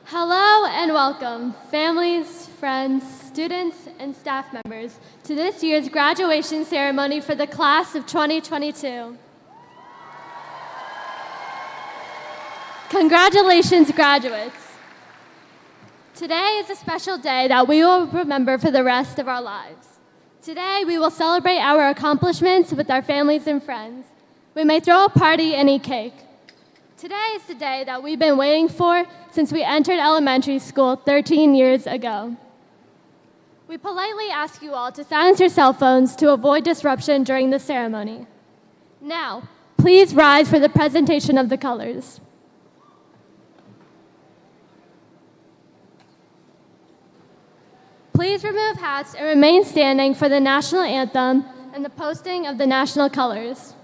Hello and welcome, families, friends, students, and staff members, to this year's graduation ceremony for the class of 2022. Congratulations, graduates. Today is a special day that we will remember for the rest of our lives. Today, we will celebrate our accomplishments with our families and friends. We may throw a party and eat cake. Today is the day that we've been waiting for since we entered elementary school 13 years ago. We politely ask you all to silence your cell phones to avoid disruption during the ceremony. Now, please rise for the presentation of the colors. Please remove hats and remain standing for the national anthem and the posting of the national colors.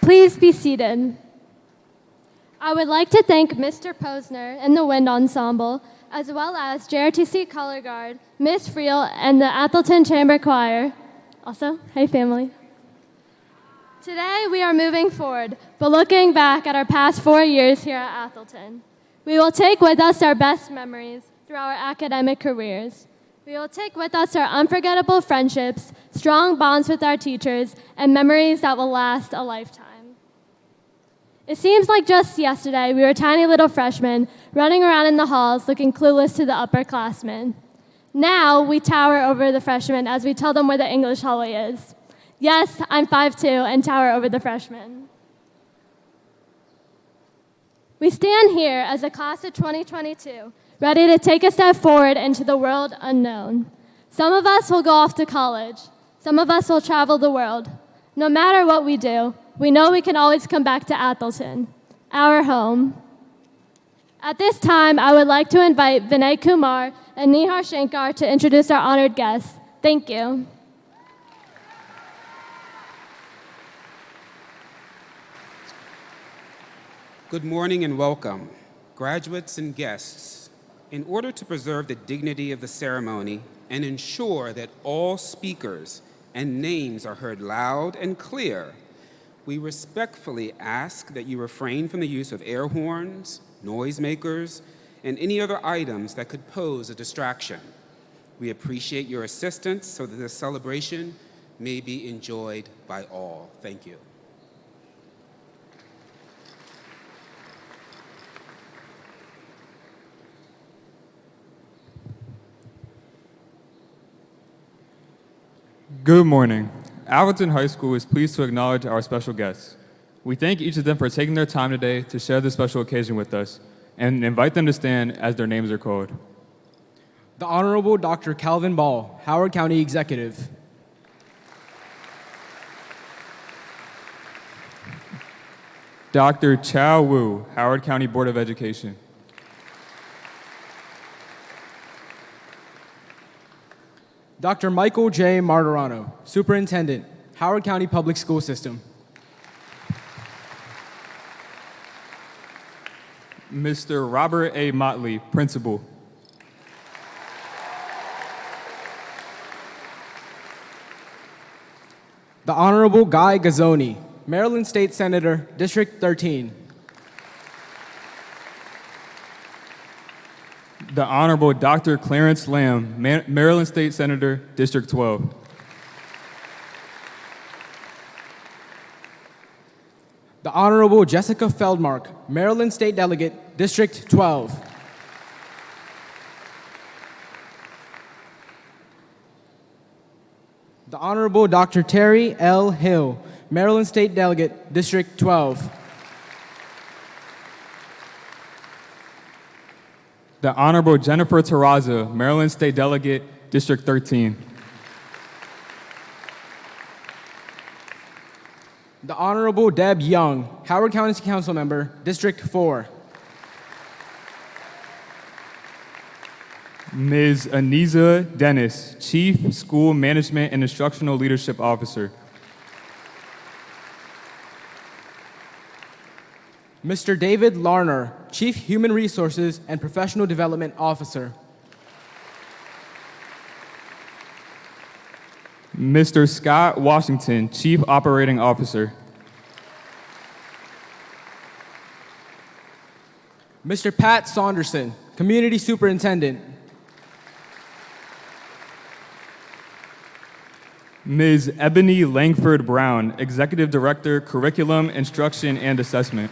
Please be seated. I would like to thank Mr. Posner and the Wind Ensemble, as well as JRTC Color Guard, Ms. Friel, and the Atholton Chamber Choir. Also, hey family. Today we are moving forward, but looking back at our past 4 years here at Atholton. We will take with us our best memories through our academic careers. We will take with us our unforgettable friendships, strong bonds with our teachers, and memories that will last a lifetime. It seems like just yesterday we were tiny little freshmen running around in the halls looking clueless to the upperclassmen. Now we tower over the freshmen as we tell them where the English hallway is. Yes, I'm 5'2" and tower over the freshmen. We stand here as a class of 2022, ready to take a step forward into the world unknown. Some of us will go off to college. Some of us will travel the world. No matter what we do, we know we can always come back to Atholton, our home. At this time, I would like to invite Vinay Kumar and Nihar Shankar to introduce our honored guests. Thank you. Good morning and welcome, graduates and guests. In order to preserve the dignity of the ceremony and ensure that all speakers and names are heard loud and clear, we respectfully ask that you refrain from the use of air horns, noisemakers, and any other items that could pose a distraction. We appreciate your assistance so that this celebration may be enjoyed by all. Thank you. Good morning. Atholton High School is pleased to acknowledge our special guests. We thank each of them for taking their time today to share this special occasion with us and invite them to stand as their names are called. The Honorable Dr. Calvin Ball, Howard County Executive. Dr. Chow Wu, Howard County Board of Education. Dr. Michael J. Martirano, Superintendent, Howard County Public School System. Mr. Robert A. Motley, Principal. The Honorable Guy Gazzoni, Maryland State Senator, District 13. The Honorable Dr. Clarence Lamb, Maryland State Senator, District 12. The Honorable Jessica Feldmark, Maryland State Delegate, District 12. The Honorable Dr. Terry L. Hill, Maryland State Delegate, District 12. The Honorable Jennifer Terraza, Maryland State Delegate, District 13. The Honorable Deb Young, Howard County Council Member, District 4. Ms. Aniza Dennis, Chief School Management and Instructional Leadership Officer. Mr. David Larner, Chief Human Resources and Professional Development Officer. Mr. Scott Washington, Chief Operating Officer. Mr. Pat Saunderson, Community Superintendent. Ms. Ebony Langford Brown, Executive Director, Curriculum, Instruction, and Assessment.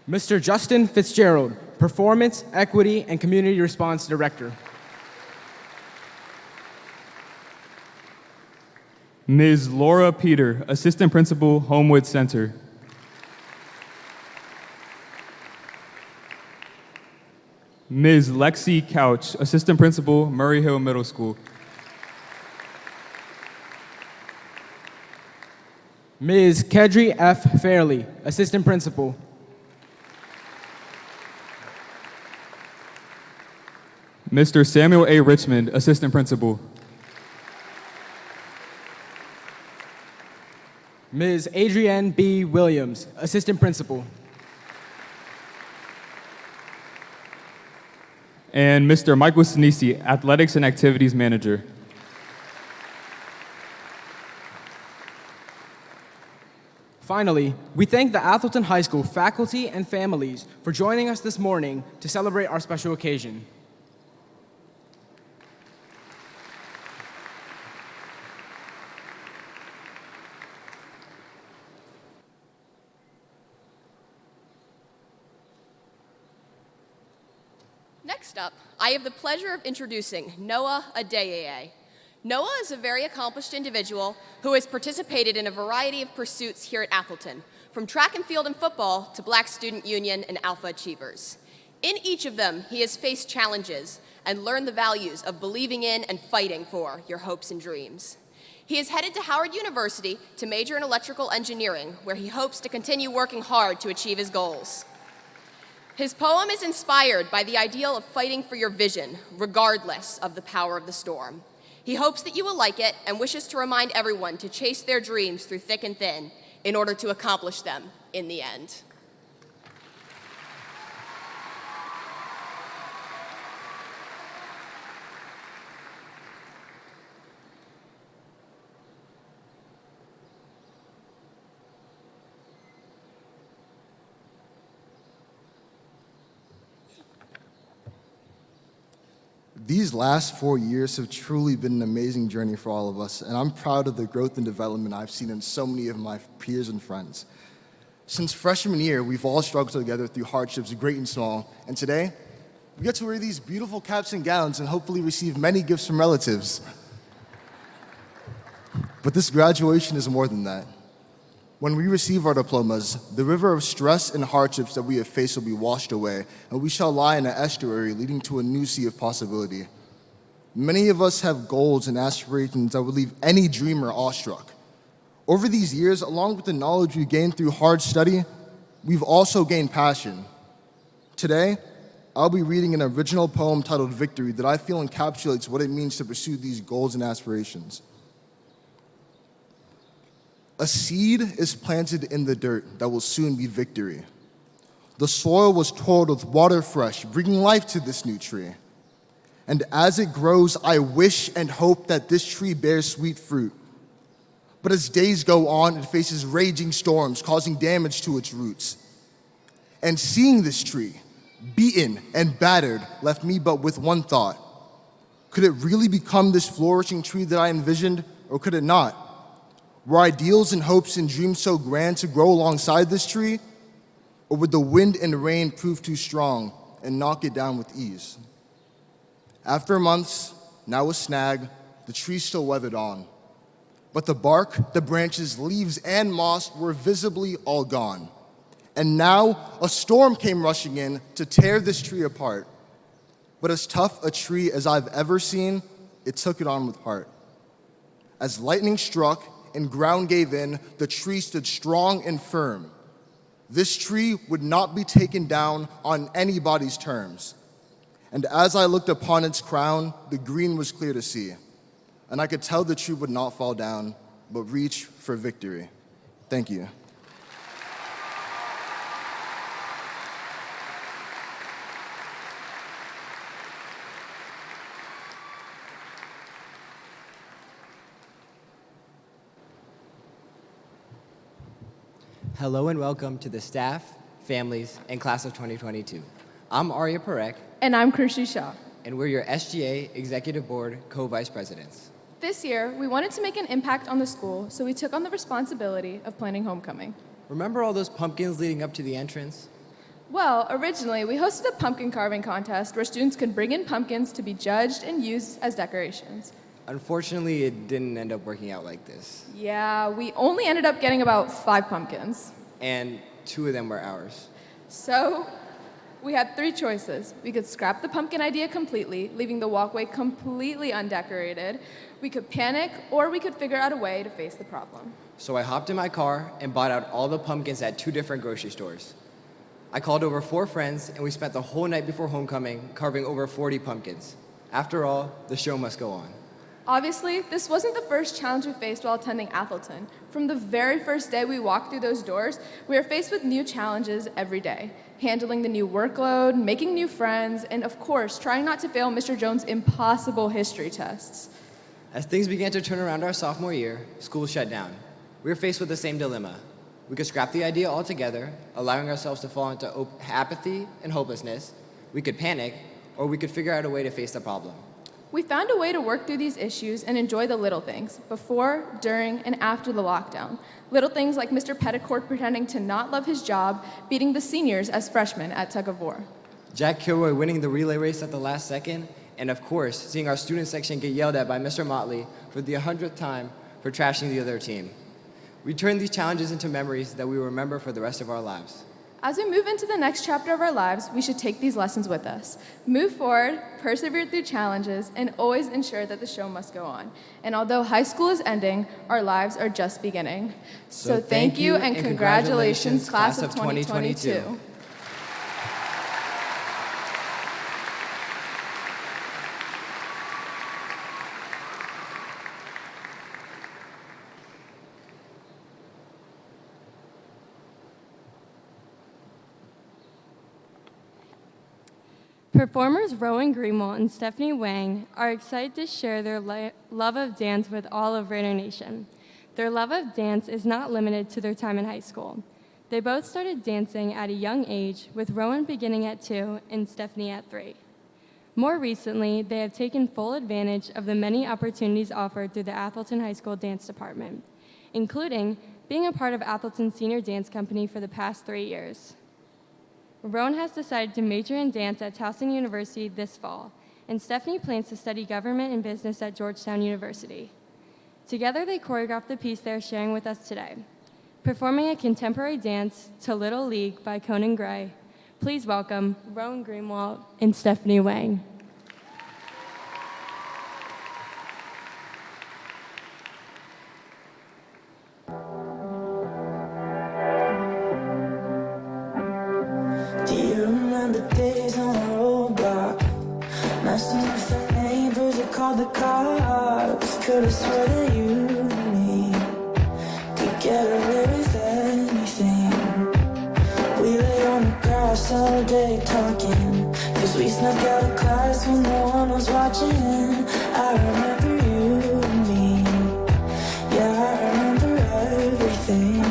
Mr. Justin Fitzgerald, Performance, Equity, and Community Response Director. Ms. Laura Peter, Assistant Principal, Homewood Center. Ms. Lexi Couch, Assistant Principal, Murray Hill Middle School. Ms. Kedri F. Fairley, Assistant Principal. Mr. Samuel A. Richmond, Assistant Principal. Ms. Adrienne B. Williams, Assistant Principal. And Mr. Michael Sinisi, Athletics and Activities Manager. Finally, we thank the Atholton High School faculty and families for joining us this morning to celebrate our special occasion. Next up, I have the pleasure of introducing Noah Adeyeye. Noah is a very accomplished individual who has participated in a variety of pursuits here at Atholton, from track and field and football to Black Student Union and Alpha Achievers. In each of them, he has faced challenges and learned the values of believing in and fighting for your hopes and dreams. He is headed to Howard University to major in electrical engineering, where he hopes to continue working hard to achieve his goals. His poem is inspired by the ideal of fighting for your vision, regardless of the power of the storm. He hopes that you will like it and wishes to remind everyone to chase their dreams through thick and thin in order to accomplish them in the end. These last 4 years have truly been an amazing journey for all of us, and I'm proud of the growth and development I've seen in so many of my peers and friends. Since freshman year, we've all struggled together through hardships, great and small, and today, we get to wear these beautiful caps and gowns and hopefully receive many gifts from relatives. But this graduation is more than that. When we receive our diplomas, the river of stress and hardships that we have faced will be washed away, and we shall lie in an estuary leading to a new sea of possibility. Many of us have goals and aspirations that would leave any dreamer awestruck. Over these years, along with the knowledge we gained through hard study, we've also gained passion. Today, I'll be reading an original poem titled Victory that I feel encapsulates what it means to pursue these goals and aspirations. A seed is planted in the dirt that will soon be victory. The soil was toiled with water fresh, bringing life to this new tree. And as it grows, I wish and hope that this tree bears sweet fruit. But as days go on, it faces raging storms, causing damage to its roots. And seeing this tree, beaten and battered, left me but with one thought. Could it really become this flourishing tree that I envisioned, or could it not? Were ideals and hopes and dreams so grand to grow alongside this tree? Or would the wind and rain prove too strong and knock it down with ease? After months, now a snag, the tree still weathered on. But the bark, the branches, leaves, and moss were visibly all gone. And now a storm came rushing in to tear this tree apart. But as tough a tree as I've ever seen, it took it on with heart. As lightning struck and ground gave in, the tree stood strong and firm. This tree would not be taken down on anybody's terms. And as I looked upon its crown, the green was clear to see. And I could tell the tree would not fall down, but reach for victory. Thank you. Hello and welcome to the staff, families, and class of 2022. I'm Arya Parek, And I'm Krushi Shah. and we're your SGA Executive Board Co-Vice Presidents. This year, we wanted to make an impact on the school, so we took on the responsibility of planning homecoming. Remember all those pumpkins leading up to the entrance? Well, originally, we hosted a pumpkin carving contest where students could bring in pumpkins to be judged and used as decorations. Unfortunately, it didn't end up working out like this, Yeah, we only ended up getting about 5 pumpkins. and 2 of them were ours. So, we had 3 choices. We could scrap the pumpkin idea completely, leaving the walkway completely undecorated. We could panic, or we could figure out a way to face the problem. So I hopped in my car and bought out all the pumpkins at 2 different grocery stores. I called over 4 friends, and we spent the whole night before homecoming carving over 40 pumpkins. After all, the show must go on. Obviously, this wasn't the first challenge we faced while attending Atholton. From the very first day we walked through those doors, we are faced with new challenges every day. Handling the new workload, making new friends, and of course, trying not to fail Mr. Jones' impossible history tests. As things began to turn around our sophomore year, school shut down. We were faced with the same dilemma. We could scrap the idea altogether, allowing ourselves to fall into apathy and hopelessness. We could panic, or we could figure out a way to face the problem. We found a way to work through these issues and enjoy the little things, before, during, and after the lockdown. Little things like Mr. Petticourt pretending to not love his job, beating the seniors as freshmen at tug of war. Jack Kilroy winning the relay race at the last second, and of course, seeing our student section get yelled at by Mr. Motley for the 100th time for trashing the other team. We turned these challenges into memories that we will remember for the rest of our lives. As we move into the next chapter of our lives, we should take these lessons with us. Move forward, persevere through challenges, and always ensure that the show must go on. And although high school is ending, our lives are just beginning. So thank you and congratulations, class of 2022. Performers Rowan Greenwald and Stephanie Wang are excited to share their love of dance with all of Raider Nation. Their love of dance is not limited to their time in high school. They both started dancing at a young age, with Rowan beginning at 2 and Stephanie at 3. More recently, they have taken full advantage of the many opportunities offered through the Atholton High School Dance Department, including being a part of Atholton's senior dance company for the past 3 years. Rowan has decided to major in dance at Towson University this fall, and Stephanie plans to study government and business at Georgetown University. Together, they choreographed the piece they are sharing with us today, performing a contemporary dance to Little League by Conan Gray. Please welcome Rowan Greenwald and Stephanie Wang. Days on the roadblock, messing with the neighbors that called the cops. Could've sworn that you and me could get away with anything. We lay on the grass all day talking, cause we snuck out of class when no one was watching. I remember you and me, yeah, I remember everything.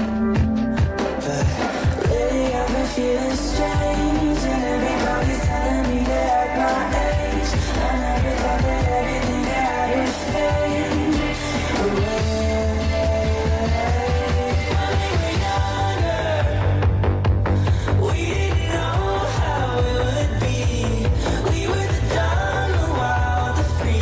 But lately I've been feeling strange, and everybody's telling me to act my age. I never thought that everything I had would fade away. When we were younger, we didn't know how it would be. We were the dumb, the wild, the free.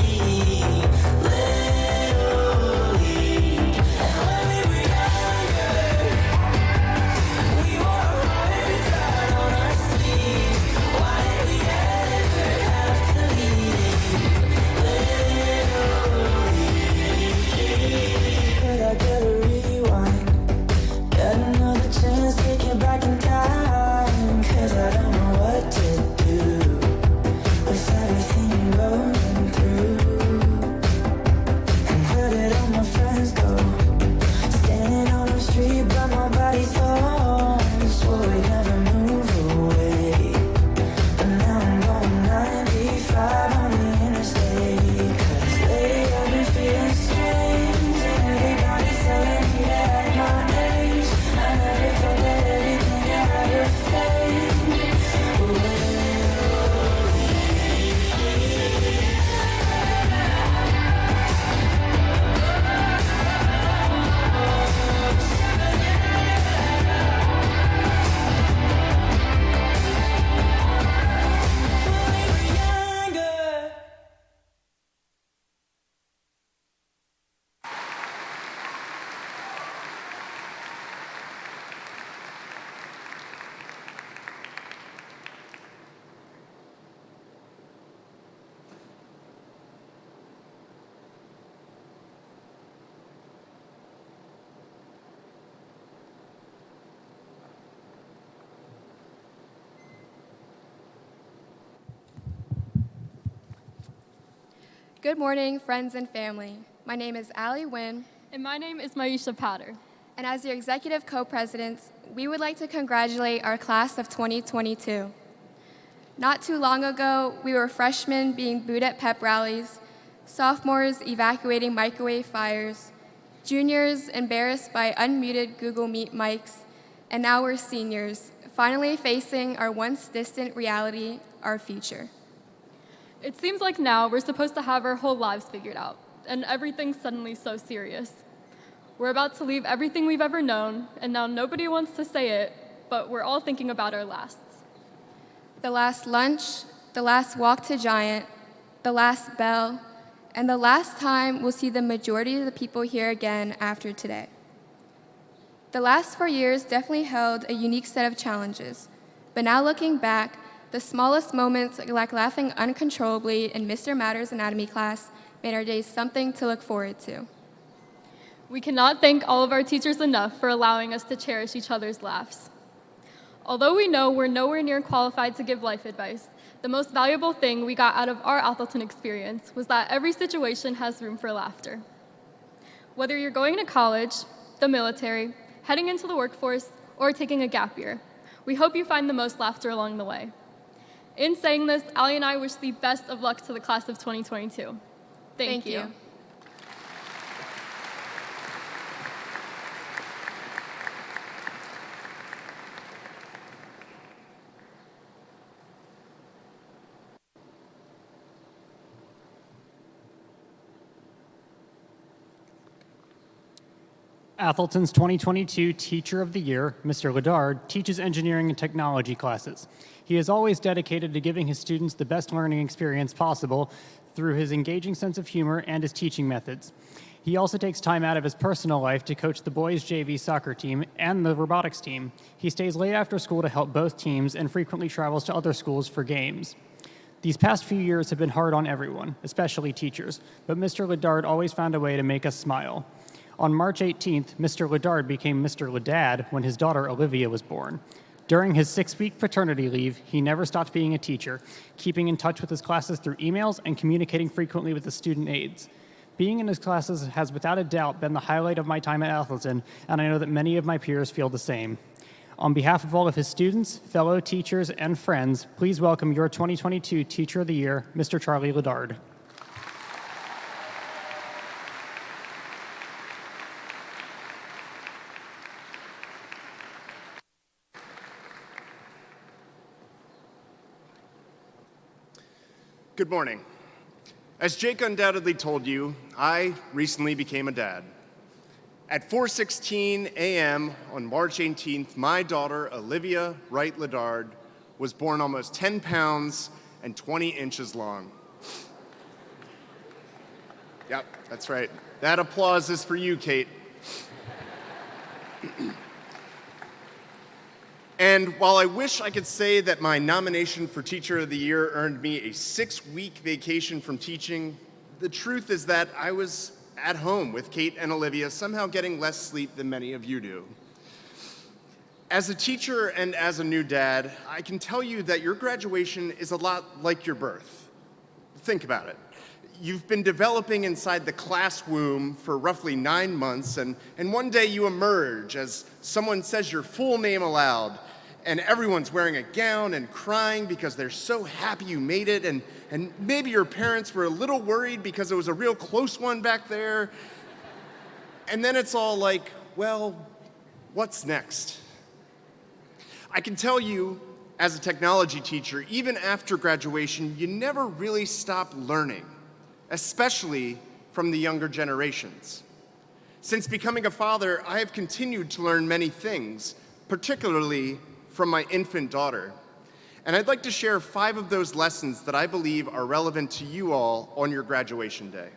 Good morning, friends and family. My name is Allie Wynn, And my name is Maisha Potter. and as your executive co-presidents, we would like to congratulate our class of 2022. Not too long ago, we were freshmen being booed at pep rallies, sophomores evacuating microwave fires, juniors embarrassed by unmuted Google Meet mics, and now we're seniors, finally facing our once distant reality, our future. It seems like now we're supposed to have our whole lives figured out, and everything's suddenly so serious. We're about to leave everything we've ever known, and now nobody wants to say it, but we're all thinking about our lasts. The last lunch, the last walk to Giant, the last bell, and the last time we'll see the majority of the people here again after today. The last 4 years definitely held a unique set of challenges, but now looking back, the smallest moments, like laughing uncontrollably in Mr. Matter's anatomy class, made our days something to look forward to. We cannot thank all of our teachers enough for allowing us to cherish each other's laughs. Although we know we're nowhere near qualified to give life advice, the most valuable thing we got out of our Atholton experience was that every situation has room for laughter. Whether you're going to college, the military, heading into the workforce, or taking a gap year, we hope you find the most laughter along the way. In saying this, Allie and I wish the best of luck to the class of 2022. Thank you. Atholton's 2022 Teacher of the Year, Mr. Ledard, teaches engineering and technology classes. He is always dedicated to giving his students the best learning experience possible through his engaging sense of humor and his teaching methods. He also takes time out of his personal life to coach the boys' JV soccer team and the robotics team. He stays late after school to help both teams and frequently travels to other schools for games. These past few years have been hard on everyone, especially teachers, but Mr. Ledard always found a way to make us smile. On March 18th, Mr. Ledard became Mr. Ledad when his daughter Olivia was born. During his 6-week paternity leave, he never stopped being a teacher, keeping in touch with his classes through emails and communicating frequently with the student aides. Being in his classes has without a doubt been the highlight of my time at Atholton, and I know that many of my peers feel the same. On behalf of all of his students, fellow teachers, and friends, please welcome your 2022 Teacher of the Year, Mr. Charlie Ledard. Good morning. As Jake undoubtedly told you, I recently became a dad. At 4:16 a.m. on March 18th, my daughter, Olivia Wright Ledard, was born almost 10 pounds and 20 inches long. Yep, that's right. That applause is for you, Kate. And while I wish I could say that my nomination for Teacher of the Year earned me a 6-week vacation from teaching, the truth is that I was at home with Kate and Olivia, somehow getting less sleep than many of you do. As a teacher and as a new dad, I can tell you that your graduation is a lot like your birth. Think about it. You've been developing inside the class womb for roughly 9 months, and one day you emerge as someone says your full name aloud, and everyone's wearing a gown and crying because they're so happy you made it, and maybe your parents were a little worried because it was a real close one back there. And then it's all like, well, what's next? I can tell you, as a technology teacher, even after graduation, you never really stop learning, especially from the younger generations. Since becoming a father, I have continued to learn many things, particularly from my infant daughter. And I'd like to share 5 of those lessons that I believe are relevant to you all on your graduation day.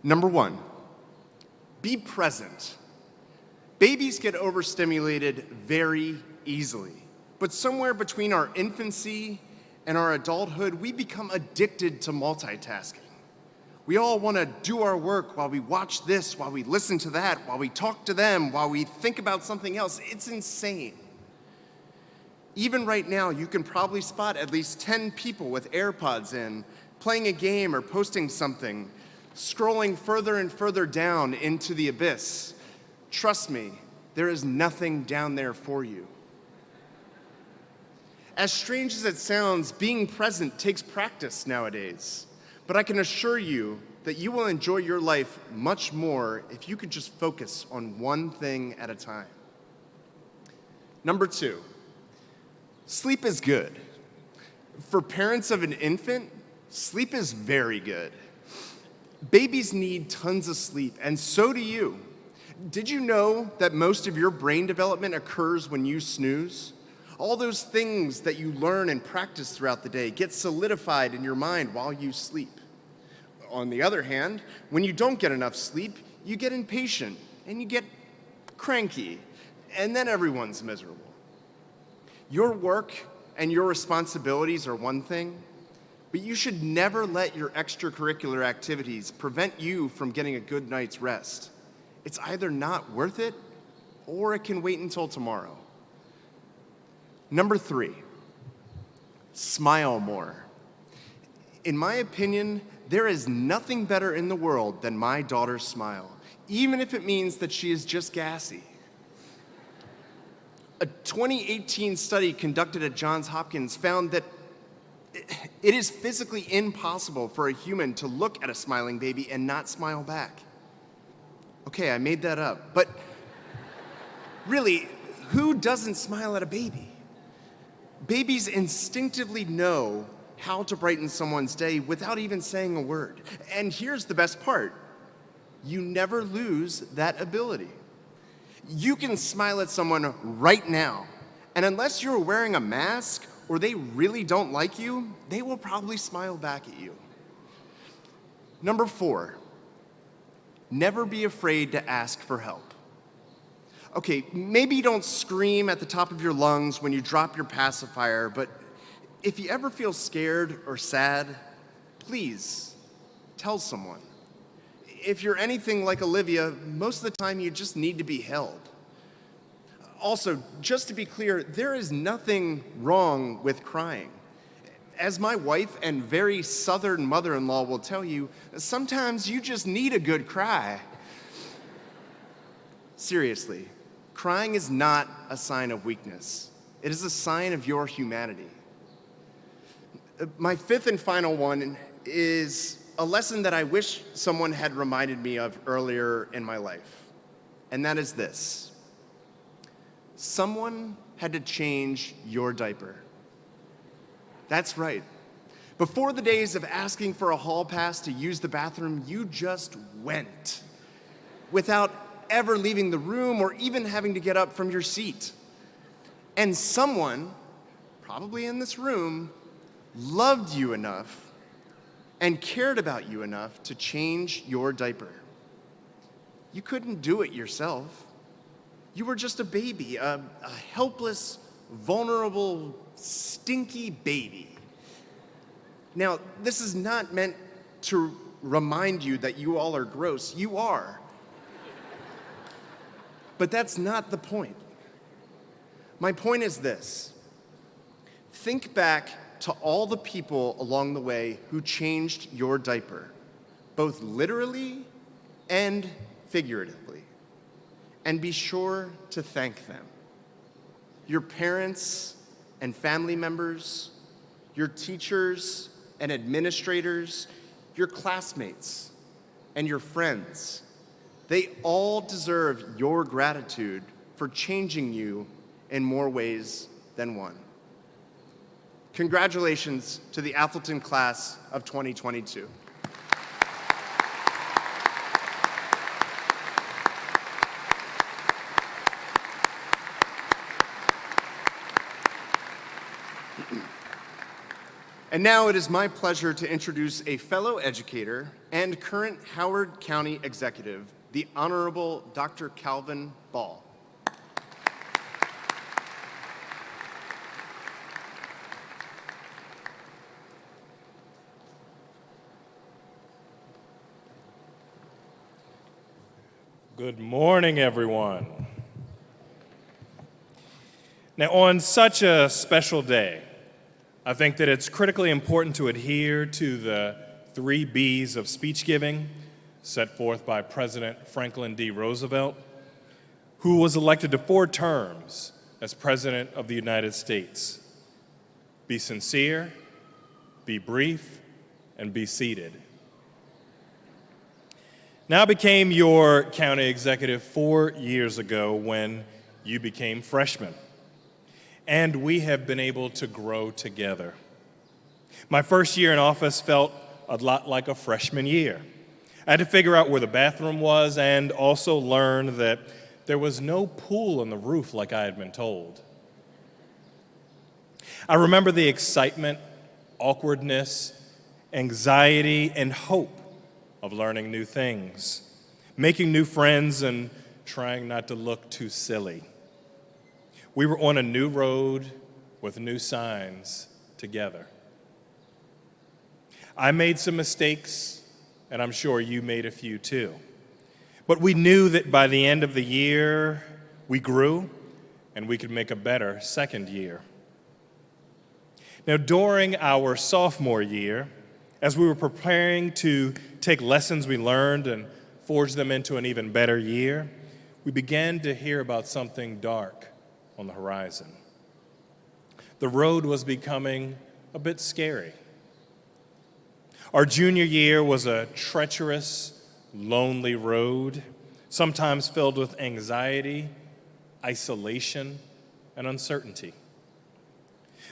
Number 1, be present. Babies get overstimulated very easily, but somewhere between our infancy and our adulthood, we become addicted to multitasking. We all want to do our work while we watch this, while we listen to that, while we talk to them, while we think about something else. It's insane. Even right now, you can probably spot at least 10 people with AirPods in, playing a game or posting something, scrolling further and further down into the abyss. Trust me, there is nothing down there for you. As strange as it sounds, being present takes practice nowadays. But I can assure you that you will enjoy your life much more if you could just focus on one thing at a time. Number 2, sleep is good. For parents of an infant, sleep is very good. Babies need tons of sleep, and so do you. Did you know that most of your brain development occurs when you snooze? All those things that you learn and practice throughout the day get solidified in your mind while you sleep. On the other hand, when you don't get enough sleep, you get impatient and you get cranky, and then everyone's miserable. Your work and your responsibilities are one thing, but you should never let your extracurricular activities prevent you from getting a good night's rest. It's either not worth it, or it can wait until tomorrow. Number 3, smile more. In my opinion, there is nothing better in the world than my daughter's smile, even if it means that she is just gassy. A 2018 study conducted at Johns Hopkins found that it is physically impossible for a human to look at a smiling baby and not smile back. Okay, I made that up, but really, who doesn't smile at a baby? Babies instinctively know how to brighten someone's day without even saying a word. And here's the best part. You never lose that ability. You can smile at someone right now, and unless you're wearing a mask or they really don't like you, they will probably smile back at you. Number 4, never be afraid to ask for help. Okay, maybe don't scream at the top of your lungs when you drop your pacifier, but if you ever feel scared or sad, please tell someone. If you're anything like Olivia, most of the time you just need to be held. Also, just to be clear, there is nothing wrong with crying. As my wife and very southern mother-in-law will tell you, sometimes you just need a good cry. Seriously, crying is not a sign of weakness. It is a sign of your humanity. My 5th and final one is a lesson that I wish someone had reminded me of earlier in my life, and that is this. Someone had to change your diaper. That's right. Before the days of asking for a hall pass to use the bathroom, you just went without ever leaving the room or even having to get up from your seat. And someone, probably in this room, loved you enough and cared about you enough to change your diaper. You couldn't do it yourself. You were just a baby, a helpless, vulnerable, stinky baby. Now, this is not meant to remind you that you all are gross. You are. But that's not the point. My point is this. Think back to all the people along the way who changed your diaper, both literally and figuratively, and be sure to thank them. Your parents and family members, your teachers and administrators, your classmates, and your friends. They all deserve your gratitude for changing you in more ways than one. Congratulations to the Atholton class of 2022. And now it is my pleasure to introduce a fellow educator and current Howard County executive, the Honorable Dr. Calvin Ball. Good morning, everyone. Now, on such a special day, I think that it's critically important to adhere to the 3 B's of speech giving set forth by President Franklin D. Roosevelt, who was elected to 4 terms as President of the United States. Be sincere, be brief, and be seated. Now I became your county executive 4 years ago when you became freshmen, and we have been able to grow together. My first year in office felt a lot like a freshman year. I had to figure out where the bathroom was and also learn that there was no pool on the roof like I had been told. I remember the excitement, awkwardness, anxiety, and hope of learning new things, making new friends, and trying not to look too silly. We were on a new road with new signs together. I made some mistakes, and I'm sure you made a few too. But we knew that by the end of the year, we grew, and we could make a better second year. Now, during our sophomore year, as we were preparing to take lessons we learned and forge them into an even better year, we began to hear about something dark on the horizon. The road was becoming a bit scary. Our junior year was a treacherous, lonely road, sometimes filled with anxiety, isolation, and uncertainty.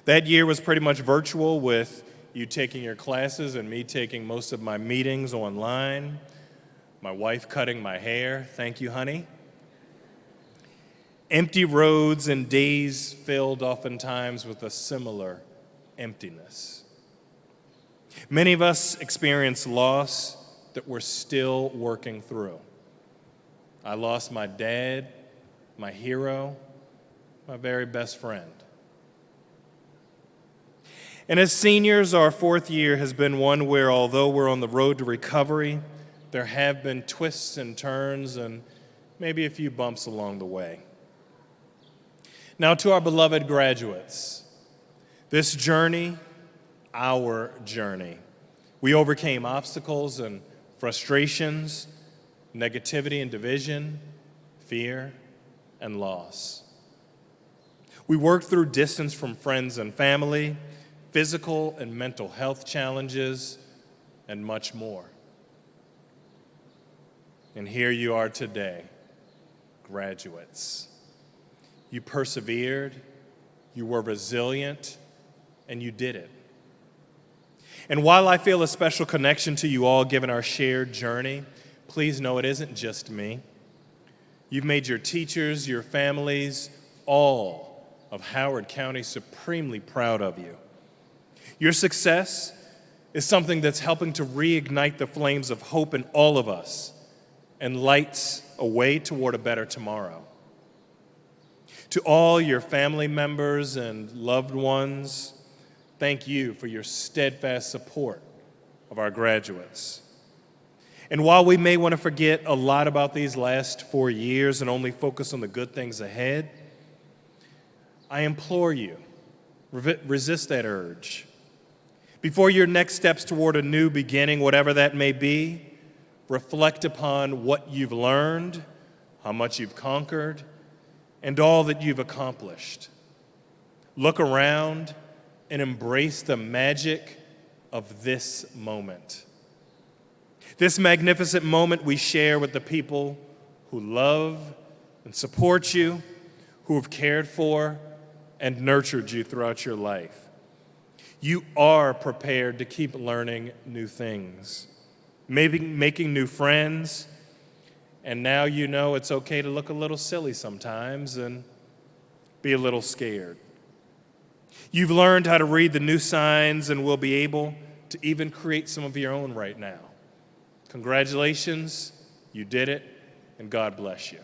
That year was pretty much virtual, with you taking your classes and me taking most of my meetings online, my wife cutting my hair, thank you, honey. Empty roads and days filled oftentimes with a similar emptiness. Many of us experience loss that we're still working through. I lost my dad, my hero, my very best friend. And as seniors, our 4th year has been one where, although we're on the road to recovery, there have been twists and turns and maybe a few bumps along the way. Now, to our beloved graduates, this journey, our journey, we overcame obstacles and frustrations, negativity and division, fear and loss. We worked through distance from friends and family, physical and mental health challenges, and much more. And here you are today, graduates. You persevered, you were resilient, and you did it. And while I feel a special connection to you all given our shared journey, please know it isn't just me. You've made your teachers, your families, all of Howard County supremely proud of you. Your success is something that's helping to reignite the flames of hope in all of us and lights a way toward a better tomorrow. To all your family members and loved ones, thank you for your steadfast support of our graduates. And while we may want to forget a lot about these last 4 years and only focus on the good things ahead, I implore you, resist that urge. Before your next steps toward a new beginning, whatever that may be, reflect upon what you've learned, how much you've conquered, and all that you've accomplished. Look around and embrace the magic of this moment. This magnificent moment we share with the people who love and support you, who have cared for and nurtured you throughout your life. You are prepared to keep learning new things, maybe making new friends, and now you know it's okay to look a little silly sometimes and be a little scared. You've learned how to read the new signs and will be able to even create some of your own right now. Congratulations, you did it, and God bless you.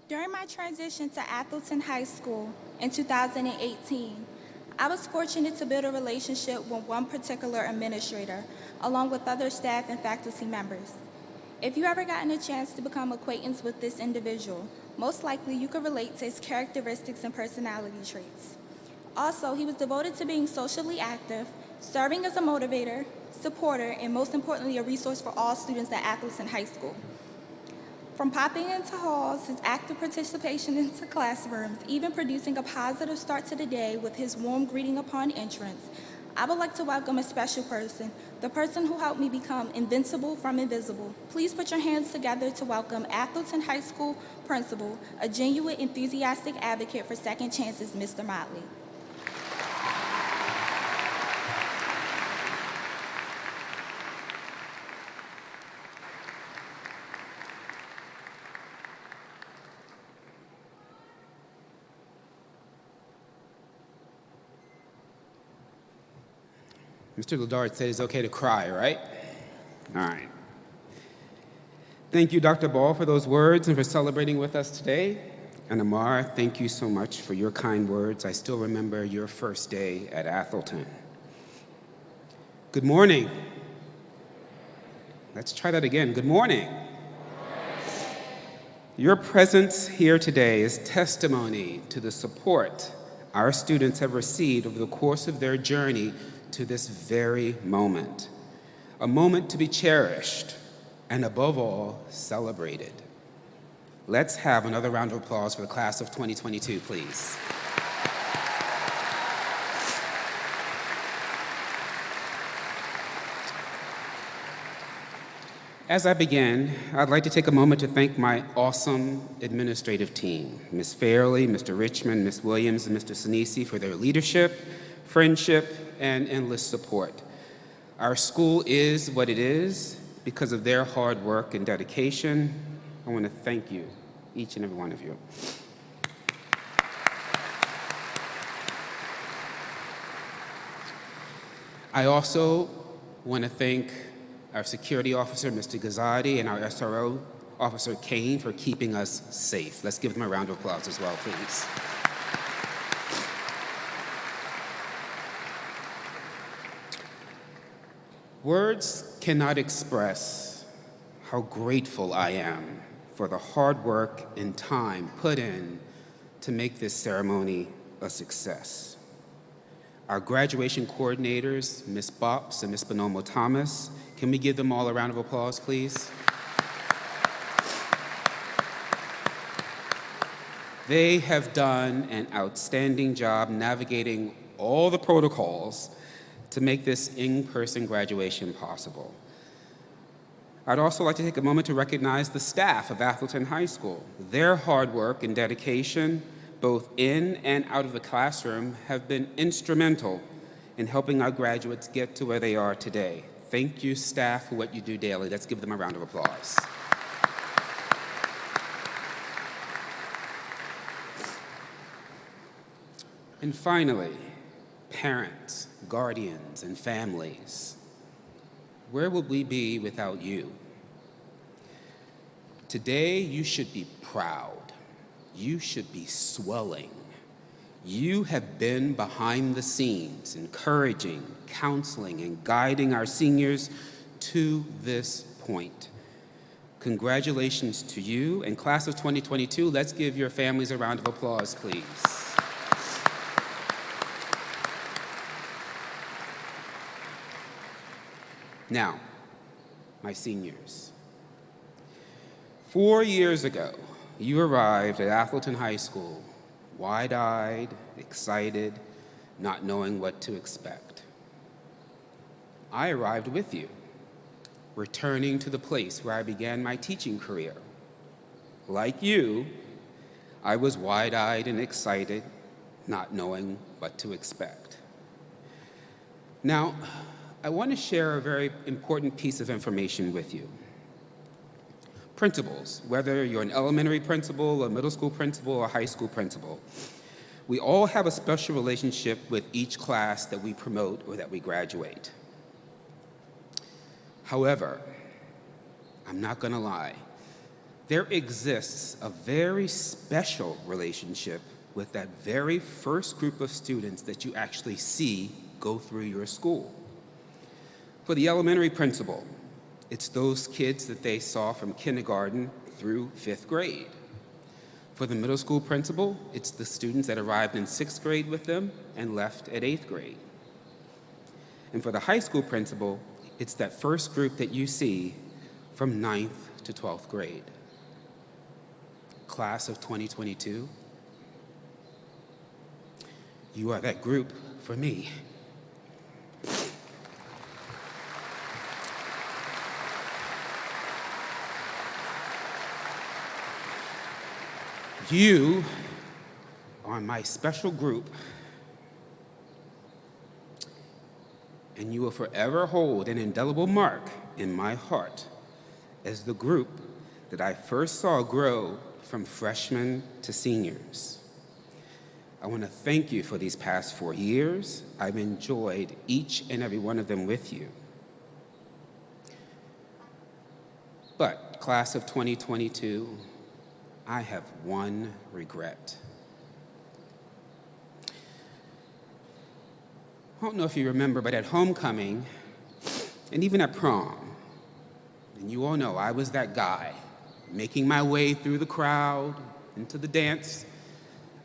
During my transition to Atholton High School in 2018, I was fortunate to build a relationship with one particular administrator, along with other staff and faculty members. If you ever gotten a chance to become acquainted with this individual, most likely you could relate to his characteristics and personality traits. Also, he was devoted to being socially active, serving as a motivator, supporter, and most importantly, a resource for all students at Atholton High School. From popping into halls, his active participation into classrooms, even producing a positive start to the day with his warm greeting upon entrance, I would like to welcome a special person, the person who helped me become invincible from invisible. Please put your hands together to welcome Atholton High School Principal, a genuine, enthusiastic advocate for second chances, Mr. Motley. Mr. Ledard said it's okay to cry, right? All right. Thank you, Dr. Ball, for those words and for celebrating with us today. And Amar, thank you so much for your kind words. I still remember your first day at Atholton. Good morning. Let's try that again. Good morning. Your presence here today is testimony to the support our students have received over the course of their journey to this very moment, a moment to be cherished and above all, celebrated. Let's have another round of applause for the class of 2022, please. As I begin, I'd like to take a moment to thank my awesome administrative team, Ms. Fairley, Mr. Richmond, Ms. Williams, and Mr. Sinisi for their leadership, friendship, and endless support. Our school is what it is because of their hard work and dedication. I want to thank you, each and every one of you. I also want to thank our security officer, Mr. Gazadi, and our SRO officer, Kane, for keeping us safe. Let's give them a round of applause as well, please. Words cannot express how grateful I am for the hard work and time put in to make this ceremony a success. Our graduation coordinators, Ms. Bops and Ms. Bonomo Thomas, can we give them all a round of applause, please? They have done an outstanding job navigating all the protocols to make this in-person graduation possible. I'd also like to take a moment to recognize the staff of Atholton High School. Their hard work and dedication, both in and out of the classroom, have been instrumental in helping our graduates get to where they are today. Thank you, staff, for what you do daily. Let's give them a round of applause. And finally, parents, guardians, and families. Where would we be without you? Today, you should be proud. You should be swelling. You have been behind the scenes, encouraging, counseling, and guiding our seniors to this point. Congratulations to you and class of 2022. Let's give your families a round of applause, please. Now, my seniors. 4 years ago, you arrived at Atholton High School, wide-eyed, excited, not knowing what to expect. I arrived with you, returning to the place where I began my teaching career. Like you, I was wide-eyed and excited, not knowing what to expect. Now, I want to share a very important piece of information with you. Principals, whether you're an elementary principal, a middle school principal, or a high school principal, we all have a special relationship with each class that we promote or that we graduate. However, I'm not going to lie, there exists a very special relationship with that very first group of students that you actually see go through your school. For the elementary principal, it's those kids that they saw from kindergarten through 5th grade. For the middle school principal, it's the students that arrived in 6th grade with them and left at 8th grade. And for the high school principal, it's that first group that you see from 9th to 12th grade. Class of 2022, you are that group for me. You are my special group, and you will forever hold an indelible mark in my heart as the group that I first saw grow from freshmen to seniors. I want to thank you for these past 4 years. I've enjoyed each and every one of them with you. But, class of 2022, I have one regret. I don't know if you remember, but at homecoming, and even at prom, and you all know I was that guy, making my way through the crowd, into the dance.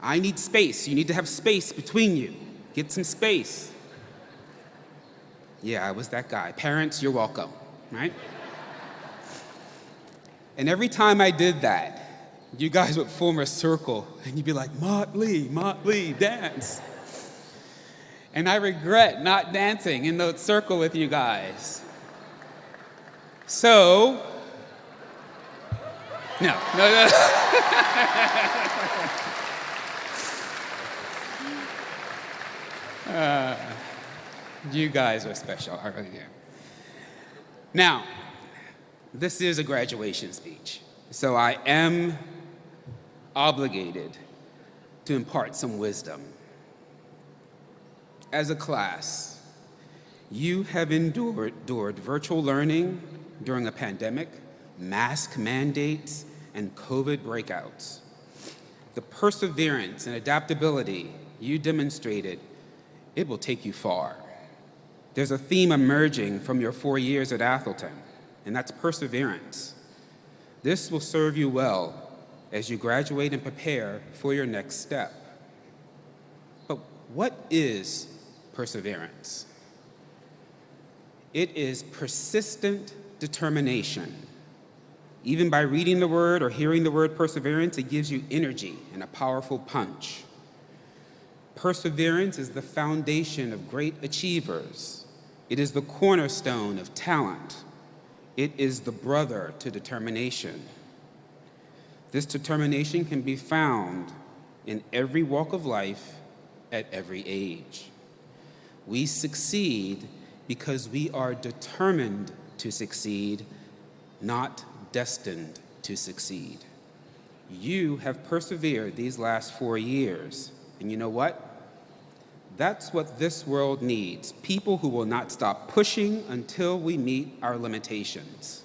I need space. You need to have space between you. Get some space. Yeah, I was that guy. Parents, you're welcome, right? And every time I did that, you guys would form a circle, and you'd be like, Motley, dance. And I regret not dancing in the circle with you guys. So, no. You guys are special, I really do. Now, this is a graduation speech, so I am obligated to impart some wisdom. As a class, you have endured virtual learning during a pandemic, mask mandates, and COVID breakouts. The perseverance and adaptability you demonstrated, it will take you far. There's a theme emerging from your 4 years at Atholton, and that's perseverance. This will serve you well as you graduate and prepare for your next step. But what is perseverance? It is persistent determination. Even by reading the word or hearing the word perseverance, it gives you energy and a powerful punch. Perseverance is the foundation of great achievers. It is the cornerstone of talent. It is the brother to determination. This determination can be found in every walk of life at every age. We succeed because we are determined to succeed, not destined to succeed. You have persevered these last 4 years, and you know what? That's what this world needs, people who will not stop pushing until we meet our limitations.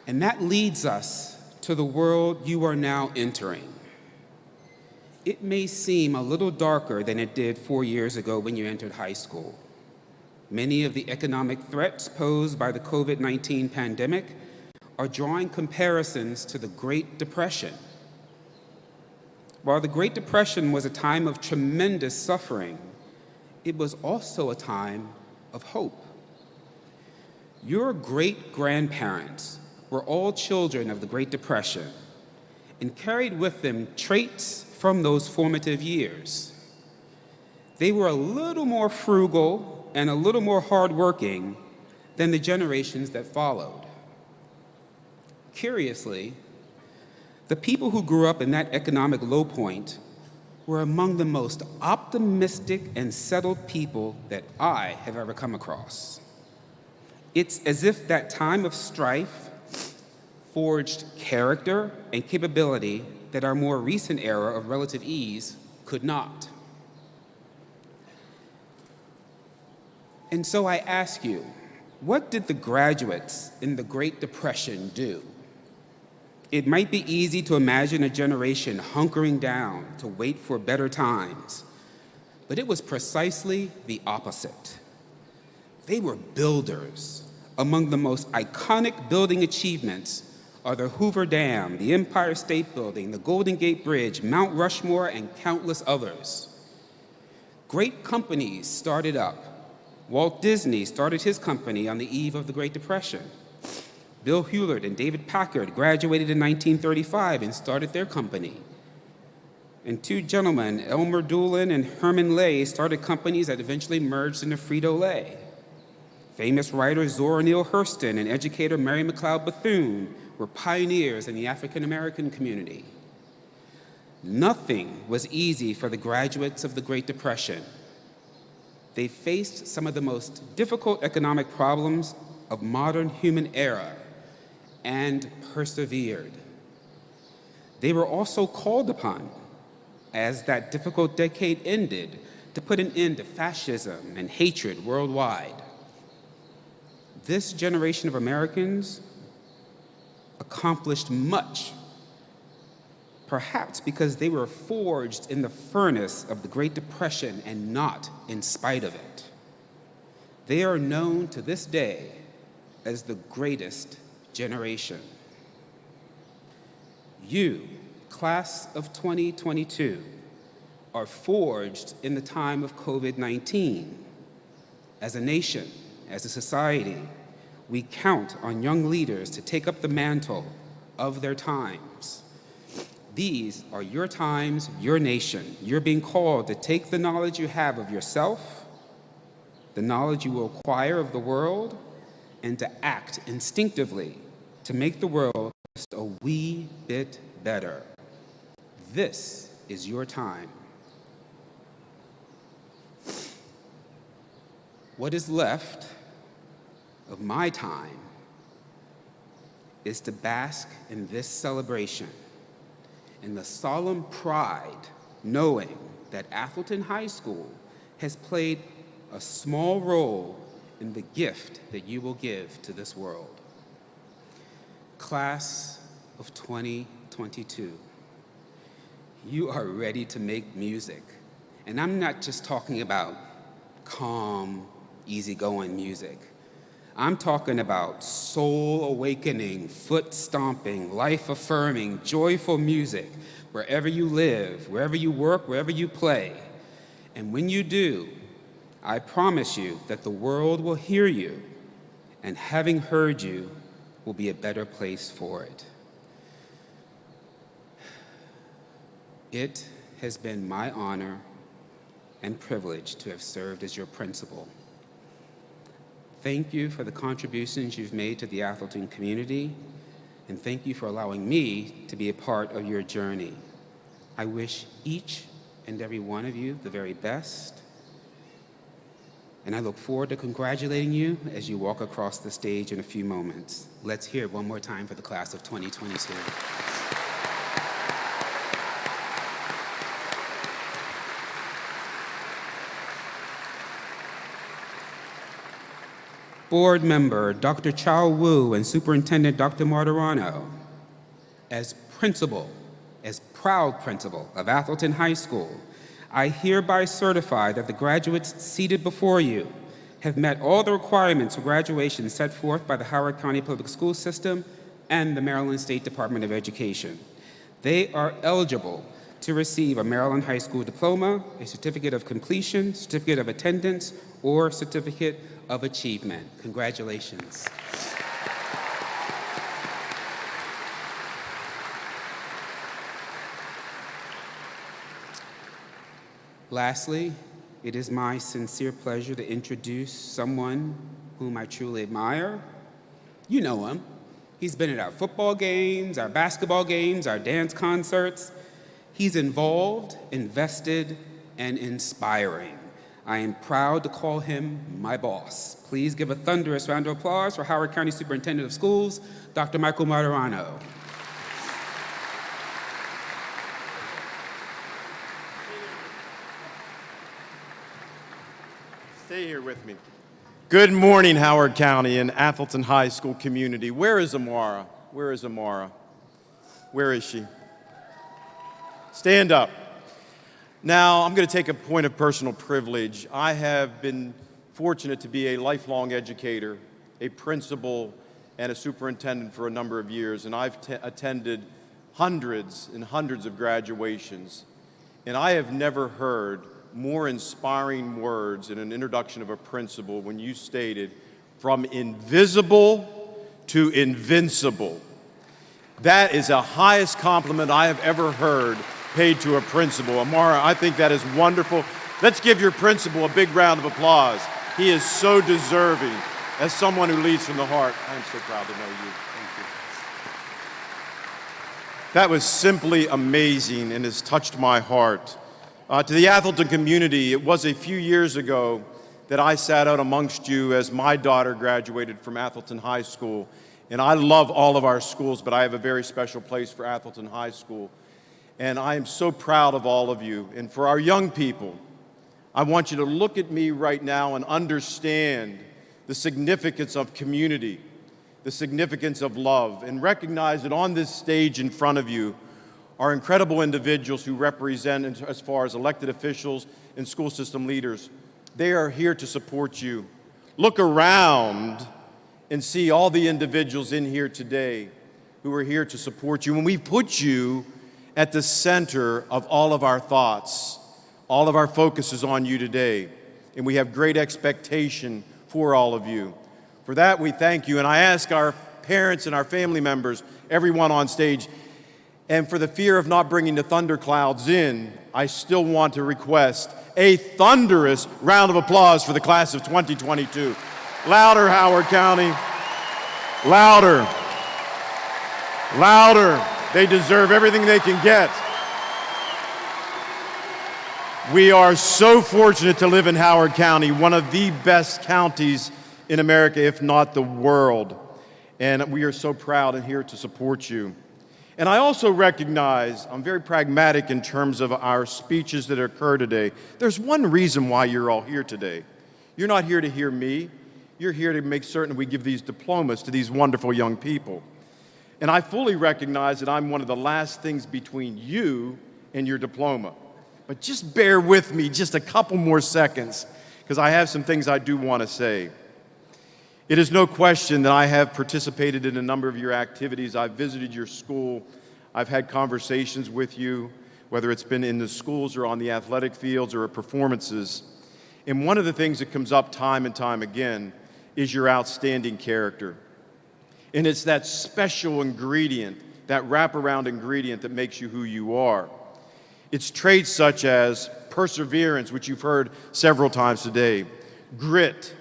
And that leads us to the world you are now entering. It may seem a little darker than it did 4 years ago when you entered high school. Many of the economic threats posed by the COVID-19 pandemic are drawing comparisons to the Great Depression. While the Great Depression was a time of tremendous suffering, it was also a time of hope. Your great-grandparents were all children of the Great Depression and carried with them traits from those formative years. They were a little more frugal and a little more hardworking than the generations that followed. Curiously, the people who grew up in that economic low point were among the most optimistic and settled people that I have ever come across. It's as if that time of strife forged character and capability that our more recent era of relative ease could not. And so I ask you, what did the graduates in the Great Depression do? It might be easy to imagine a generation hunkering down to wait for better times, but it was precisely the opposite. They were builders. Among the most iconic building achievements are the Hoover Dam, the Empire State Building, the Golden Gate Bridge, Mount Rushmore, and countless others. Great companies started up. Walt Disney started his company on the eve of the Great Depression. Bill Hewlett and David Packard graduated in 1935 and started their company. And two gentlemen, Elmer Doolin and Herman Lay, started companies that eventually merged into Frito-Lay. Famous writer Zora Neale Hurston and educator Mary McLeod Bethune were pioneers in the African American community. Nothing was easy for the graduates of the Great Depression. They faced some of the most difficult economic problems of modern human era and persevered. They were also called upon, as that difficult decade ended, to put an end to fascism and hatred worldwide. This generation of Americans accomplished much, perhaps because they were forged in the furnace of the Great Depression and not in spite of it. They are known to this day as the greatest generation. You, class of 2022, are forged in the time of COVID-19. As a nation, as a society, we count on young leaders to take up the mantle of their times. These are your times, your nation. You're being called to take the knowledge you have of yourself, the knowledge you will acquire of the world, and to act instinctively to make the world just a wee bit better. This is your time. What is left of my time is to bask in this celebration, in the solemn pride knowing that Atholton High School has played a small role in the gift that you will give to this world. Class of 2022, you are ready to make music. And I'm not just talking about calm, easygoing music. I'm talking about soul-awakening, foot-stomping, life-affirming, joyful music wherever you live, wherever you work, wherever you play. And when you do, I promise you that the world will hear you, and having heard you will be a better place for it. It has been my honor and privilege to have served as your principal. Thank you for the contributions you've made to the Atholton community, and thank you for allowing me to be a part of your journey. I wish each and every one of you the very best, and I look forward to congratulating you as you walk across the stage in a few moments. Let's hear it one more time for the class of 2022. Board member Dr. Chow Wu and Superintendent Dr. Martirano, as principal, as proud principal of Atholton High School, I hereby certify that the graduates seated before you have met all the requirements for graduation set forth by the Howard County Public School System and the Maryland State Department of Education. They are eligible to receive a Maryland High School diploma, a certificate of completion, certificate of attendance, or certificate of achievement. Congratulations. Lastly, it is my sincere pleasure to introduce someone whom I truly admire. You know him. He's been at our football games, our basketball games, our dance concerts. He's involved, invested, and inspiring. I am proud to call him my boss. Please give a thunderous round of applause for Howard County Superintendent of Schools, Dr. Michael Martirano. Stay here with me. Good morning, Howard County and Atholton High School community. Where is Amara? Where is Amara? Where is she? Stand up. Now, I'm going to take a point of personal privilege. I have been fortunate to be a lifelong educator, a principal, and a superintendent for a number of years, and I've attended hundreds and hundreds of graduations, and I have never heard more inspiring words in an introduction of a principal when you stated, from invisible to invincible. That is the highest compliment I have ever heard paid to a principal. Amara, I think that is wonderful. Let's give your principal a big round of applause. He is so deserving. As someone who leads from the heart, I'm so proud to know you. Thank you. That was simply amazing and has touched my heart. To the Atholton community, it was a few years ago that I sat out amongst you as my daughter graduated from Atholton High School. And I love all of our schools, but I have a very special place for Atholton High School. And I am so proud of all of you. And for our young people, I want you to look at me right now and understand the significance of community, the significance of love, and recognize that on this stage in front of you are incredible individuals who represent, as far as elected officials and school system leaders. They are here to support you. Look around and see all the individuals in here today who are here to support you. And we put you at the center of all of our thoughts. All of our focus is on you today, and we have great expectation for all of you. For that, we thank you, and I ask our parents and our family members, everyone on stage, and for the fear of not bringing the thunderclouds in, I still want to request a thunderous round of applause for the class of 2022. Louder, Howard County. Louder. Louder. They deserve everything they can get. We are so fortunate to live in Howard County, one of the best counties in America, if not the world. And we are so proud and here to support you. And I also recognize, I'm very pragmatic in terms of our speeches that occur today. There's one reason why you're all here today. You're not here to hear me. You're here to make certain we give these diplomas to these wonderful young people. And I fully recognize that I'm one of the last things between you and your diploma. But just bear with me just a couple more seconds, because I have some things I do want to say. It is no question that I have participated in a number of your activities. I've visited your school. I've had conversations with you, whether it's been in the schools or on the athletic fields or at performances. And one of the things that comes up time and time again is your outstanding character. And it's that special ingredient, that wraparound ingredient that makes you who you are. It's traits such as perseverance, which you've heard several times today, grit,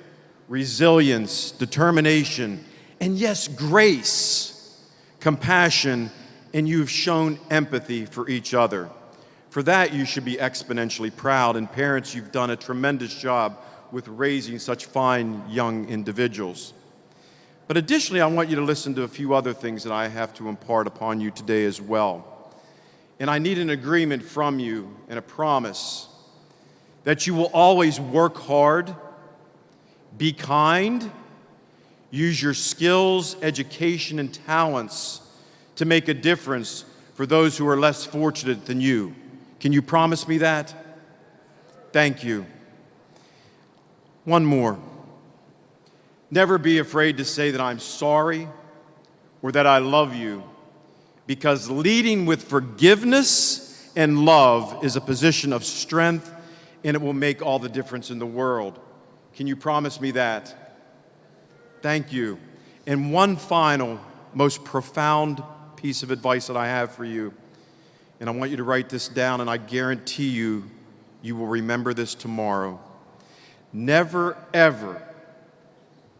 resilience, determination, and yes, grace, compassion, and you've shown empathy for each other. For that, you should be exponentially proud. And parents, you've done a tremendous job with raising such fine young individuals. But additionally, I want you to listen to a few other things that I have to impart upon you today as well. And I need an agreement from you and a promise that you will always work hard, be kind, use your skills, education, and talents to make a difference for those who are less fortunate than you. Can you promise me that? Thank you. One more. Never be afraid to say that I'm sorry or that I love you, because leading with forgiveness and love is a position of strength, and it will make all the difference in the world. Can you promise me that? Thank you. And one final, most profound piece of advice that I have for you, and I want you to write this down, and I guarantee you, you will remember this tomorrow. Never, ever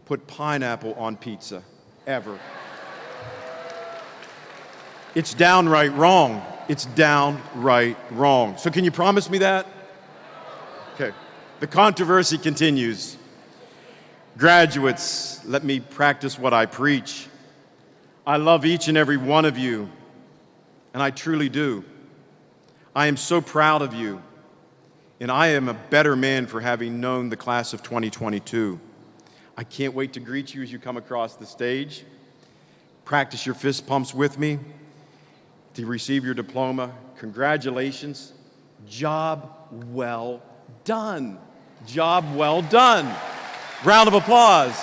put pineapple on pizza, ever. It's downright wrong. It's downright wrong. So can you promise me that? Okay. The controversy continues. Graduates, let me practice what I preach. I love each and every one of you, and I truly do. I am so proud of you, and I am a better man for having known the class of 2022. I can't wait to greet you as you come across the stage. Practice your fist pumps with me to receive your diploma. Congratulations. Job well done. Job well done. Round of applause.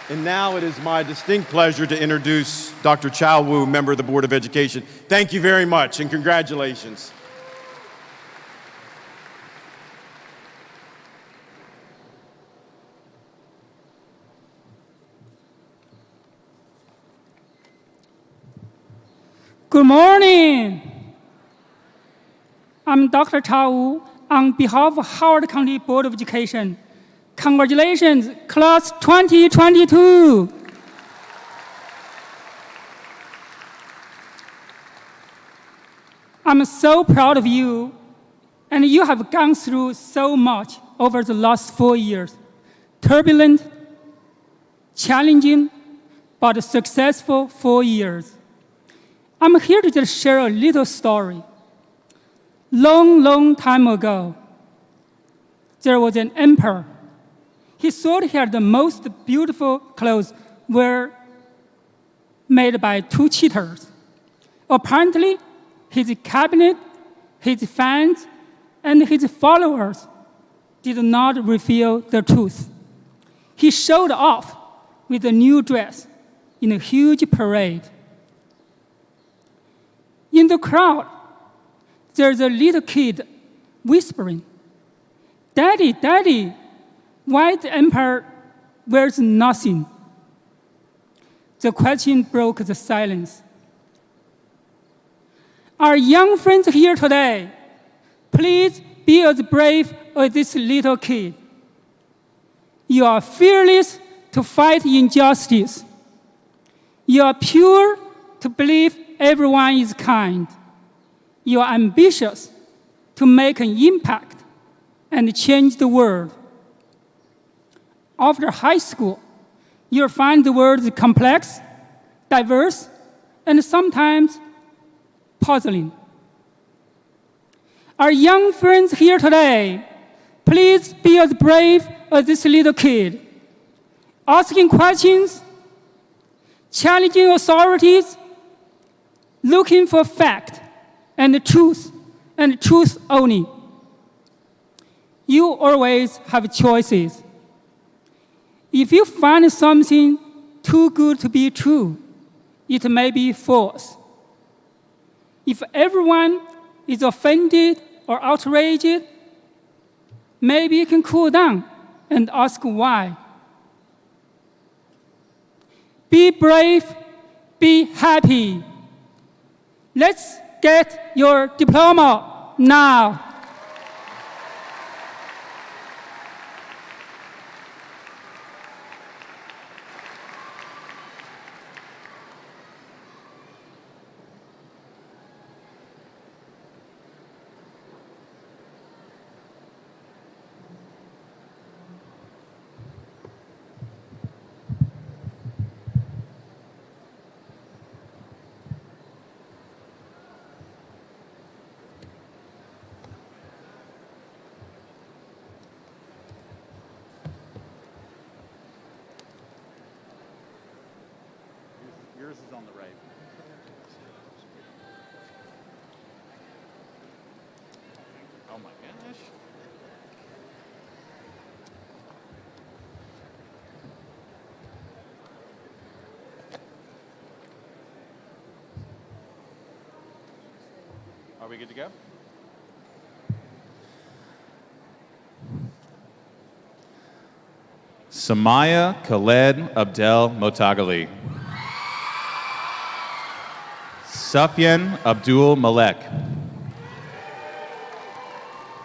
And now it is my distinct pleasure to introduce Dr. Chow Wu, member of the Board of Education. Thank you very much and congratulations. Good morning. I'm Dr. Chow Wu on behalf of Howard County Board of Education. Congratulations, class 2022. I'm so proud of you, and you have gone through so much over the last 4 years. Turbulent, challenging, but successful 4 years. I'm here to just share a little story. Long time ago, there was an emperor. He thought he had the most beautiful clothes were made by 2 cheaters. Apparently, his cabinet, his fans, and his followers did not reveal the truth. He showed off with a new dress in a huge parade. In the crowd, there's a little kid whispering, "Daddy, Daddy, why the emperor wears nothing?" The question broke the silence. Our young friends here today, please be as brave as this little kid. You are fearless to fight injustice. You are pure to believe everyone is kind. You are ambitious to make an impact and change the world. After high school, you'll find the world complex, diverse, and sometimes puzzling. Our young friends here today, please be as brave as this little kid. Asking questions, challenging authorities, looking for fact and truth only. You always have choices. If you find something too good to be true, it may be false. If everyone is offended or outraged, maybe you can cool down and ask why. Be brave, be happy. Let's get your diploma now. Yours is on the right. Oh my gosh. Are we good to go? Samaya Khaled Abdel Motagali. Sufyan Abdul Malek.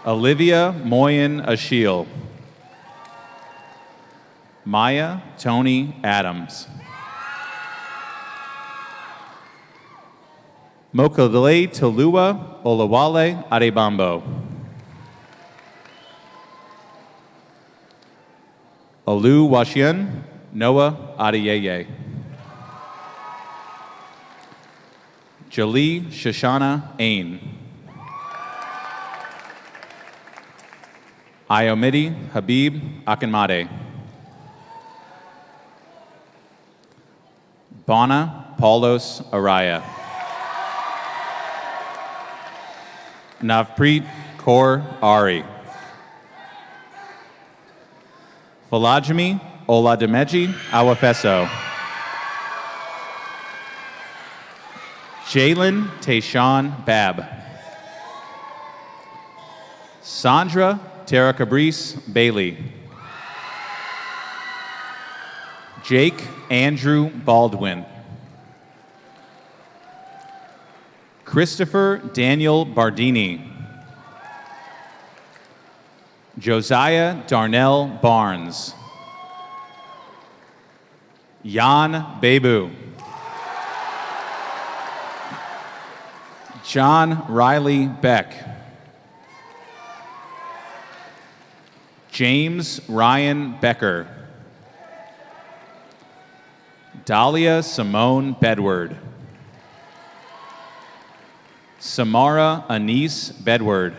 Olivia Moyen Ashil. Maya Tony Adams. Mokale Talua Olawale Adebambo. Olu Washian Noah Adeyeye. Jolie Shoshana Ain. Iomidi Habib Akinmade. Bana Paulos Araya. Navpreet Kaur Ari. Falajimi Oladimeji Awafeso. Jalen Tayshawn Bab. Sandra Tara Cabrice Bailey. Jake Andrew Baldwin. Christopher Daniel Bardini. Josiah Darnell Barnes. Jan Bebu. John Riley Beck. James Ryan Becker. Dahlia Simone Bedward. Samara Anise Bedward.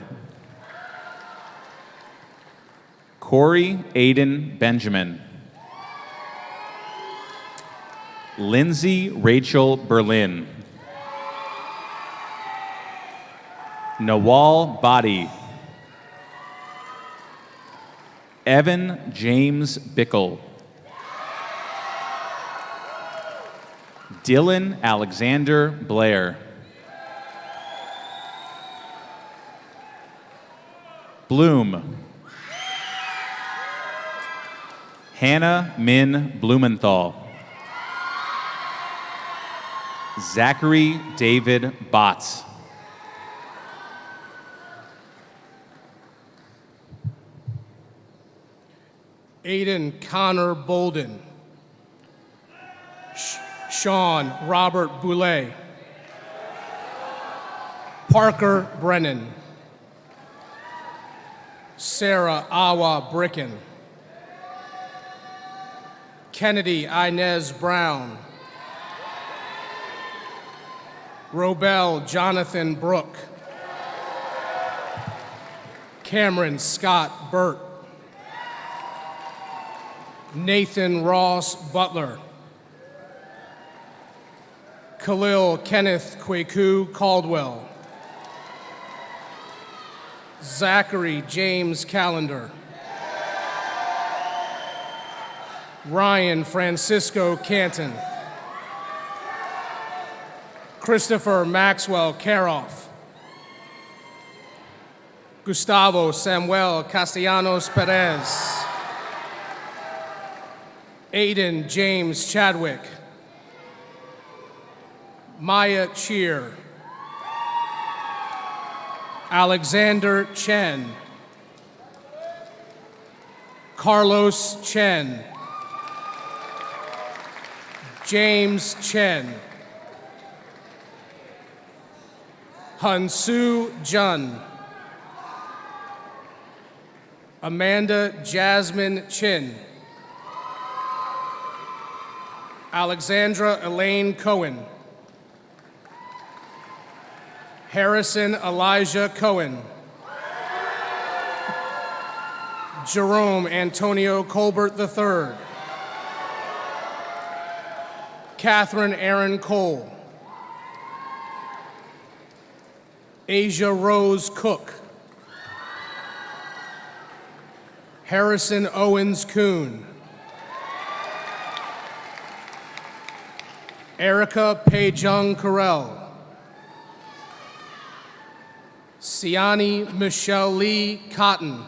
Corey Aiden Benjamin. Lindsay Rachel Berlin. Nawal Badi. Evan James Bickle. Dylan Alexander Blair. Bloom. Hannah Min Blumenthal. Zachary David Botts. Aiden Connor Bolden. Sean Robert Boulay. Parker Brennan. Sarah Awa Bricken. Kennedy Inez Brown. Robel Jonathan Brook. Cameron Scott Burt. Nathan Ross Butler. Khalil Kenneth Kwaku Caldwell. Zachary James Callender. Ryan Francisco Canton. Christopher Maxwell Karoff. Gustavo Samuel Castellanos Perez. Aiden James Chadwick. Maya Cheer. Alexander Chen. Carlos Chen. James Chen. Hansu Jun. Amanda Jasmine Chin. Alexandra Elaine Cohen. Harrison Elijah Cohen. Jerome Antonio Colbert III. Catherine Aaron Cole. Asia Rose Cook. Harrison Owens Kuhn. Erica Pei-Jung Carell. Siani Michelle Lee Cotton.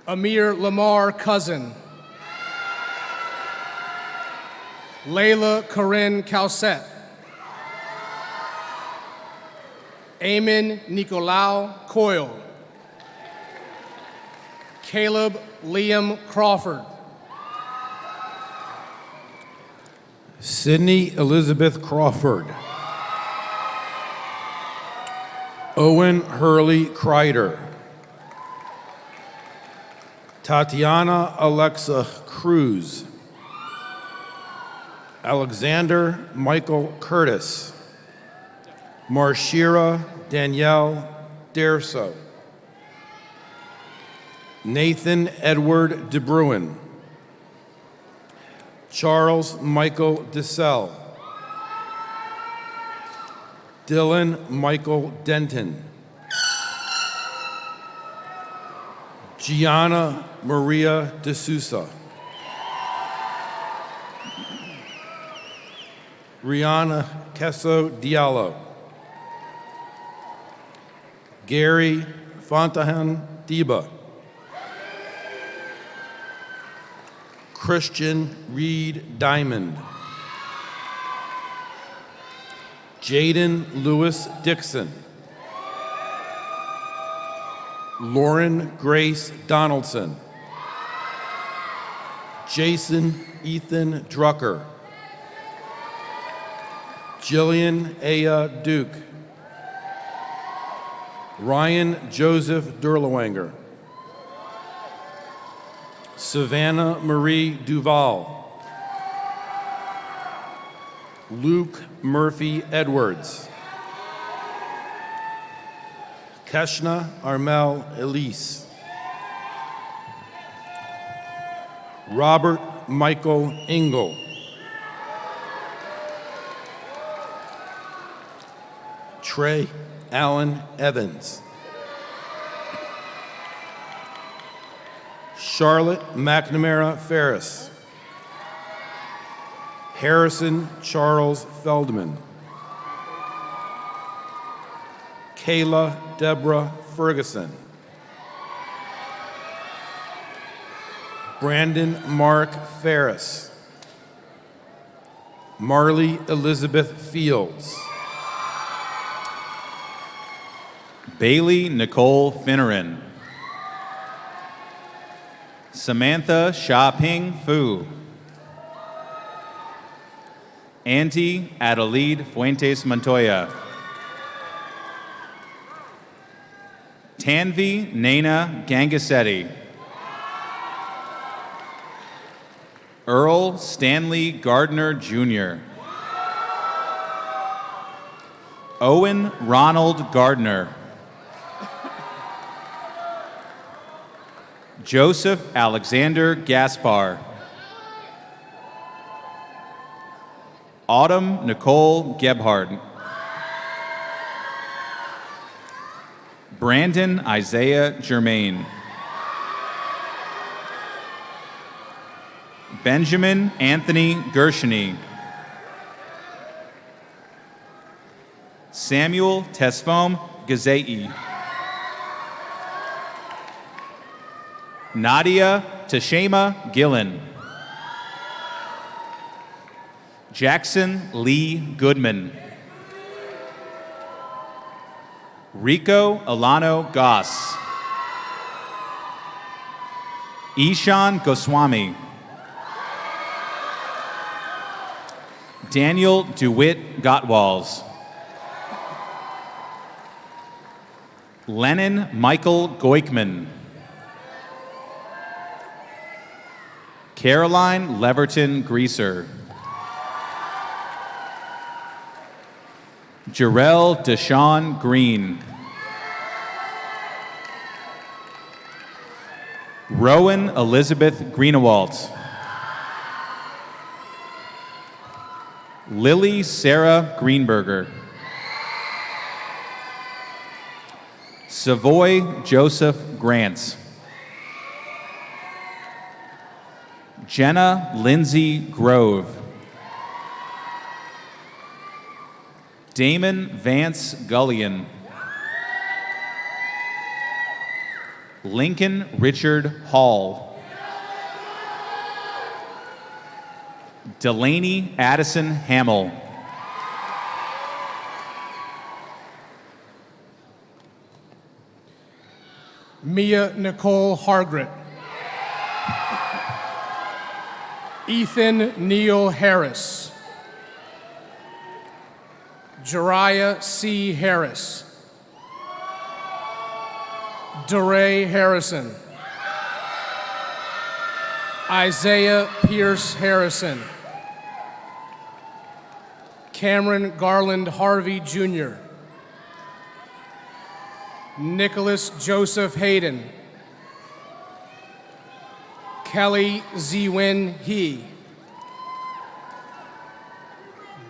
Amir Lamar Cousin. Layla Corinne Calcette. Eamon Nicolau Coyle. Caleb Liam Crawford. Sydney Elizabeth Crawford. Owen Hurley Kreider. Tatiana Alexa Cruz. Alexander Michael Curtis. Marshira Danielle Derso. Nathan Edward DeBruin, Charles Michael DeSell, Dylan Michael Denton, Gianna Maria D'Souza, Rihanna Kesso Diallo, Gary Fontahan Diba, Christian Reed Diamond, Jaden Lewis Dixon, Lauren Grace Donaldson, Jason Ethan Drucker, Jillian Aya Duke, Ryan Joseph Durlawanger, Savannah Marie Duval, Luke Murphy Edwards, Keshna Armel Elise, Robert Michael Engel, Trey Allen Evans, Charlotte McNamara Ferris, Harrison Charles Feldman, Kayla Deborah Ferguson, Brandon Mark Ferris, Marley Elizabeth Fields, Bailey Nicole Finneran, Samantha Sha-Ping Fu, Auntie Adelaide Fuentes Montoya, Tanvi Naina Gangasetti, Earl Stanley Gardner Jr., Owen Ronald Gardner, Joseph Alexander Gaspar, Autumn Nicole Gebhard, Brandon Isaiah Germain, Benjamin Anthony Gershony, Samuel Tesfom Gazei, Nadia Tashema Gillen, Jackson Lee Goodman, Rico Alano Goss, Ishan Goswami, Daniel DeWitt Gottwalls, Lennon Michael Goikman, Caroline Leverton Greaser, Jarrell Deshawn Green, Rowan Elizabeth Greenewalt, Lily Sarah Greenberger, Savoy Joseph Grants, Jenna Lindsay Grove, Damon Vance Gullion, Lincoln Richard Hall, Delaney Addison Hamill, Mia Nicole Hargret, Ethan Neil Harris, Jariah C. Harris, DeRay Harrison, Isaiah Pierce Harrison, Cameron Garland Harvey Jr., Nicholas Joseph Hayden, Kelly Zwin He.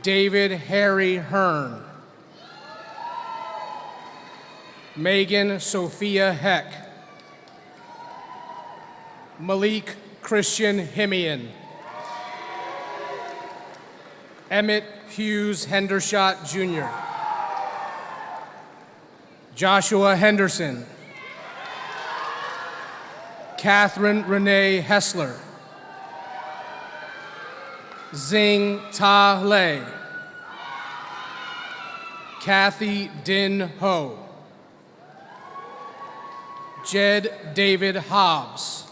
David Harry Hearn. Megan Sophia Heck. Malik Christian Himian. Emmett Hughes Hendershot Jr. Joshua Henderson. Catherine Renee Hessler. Zing Ta Lei. Kathy Din Ho. Jed David Hobbs.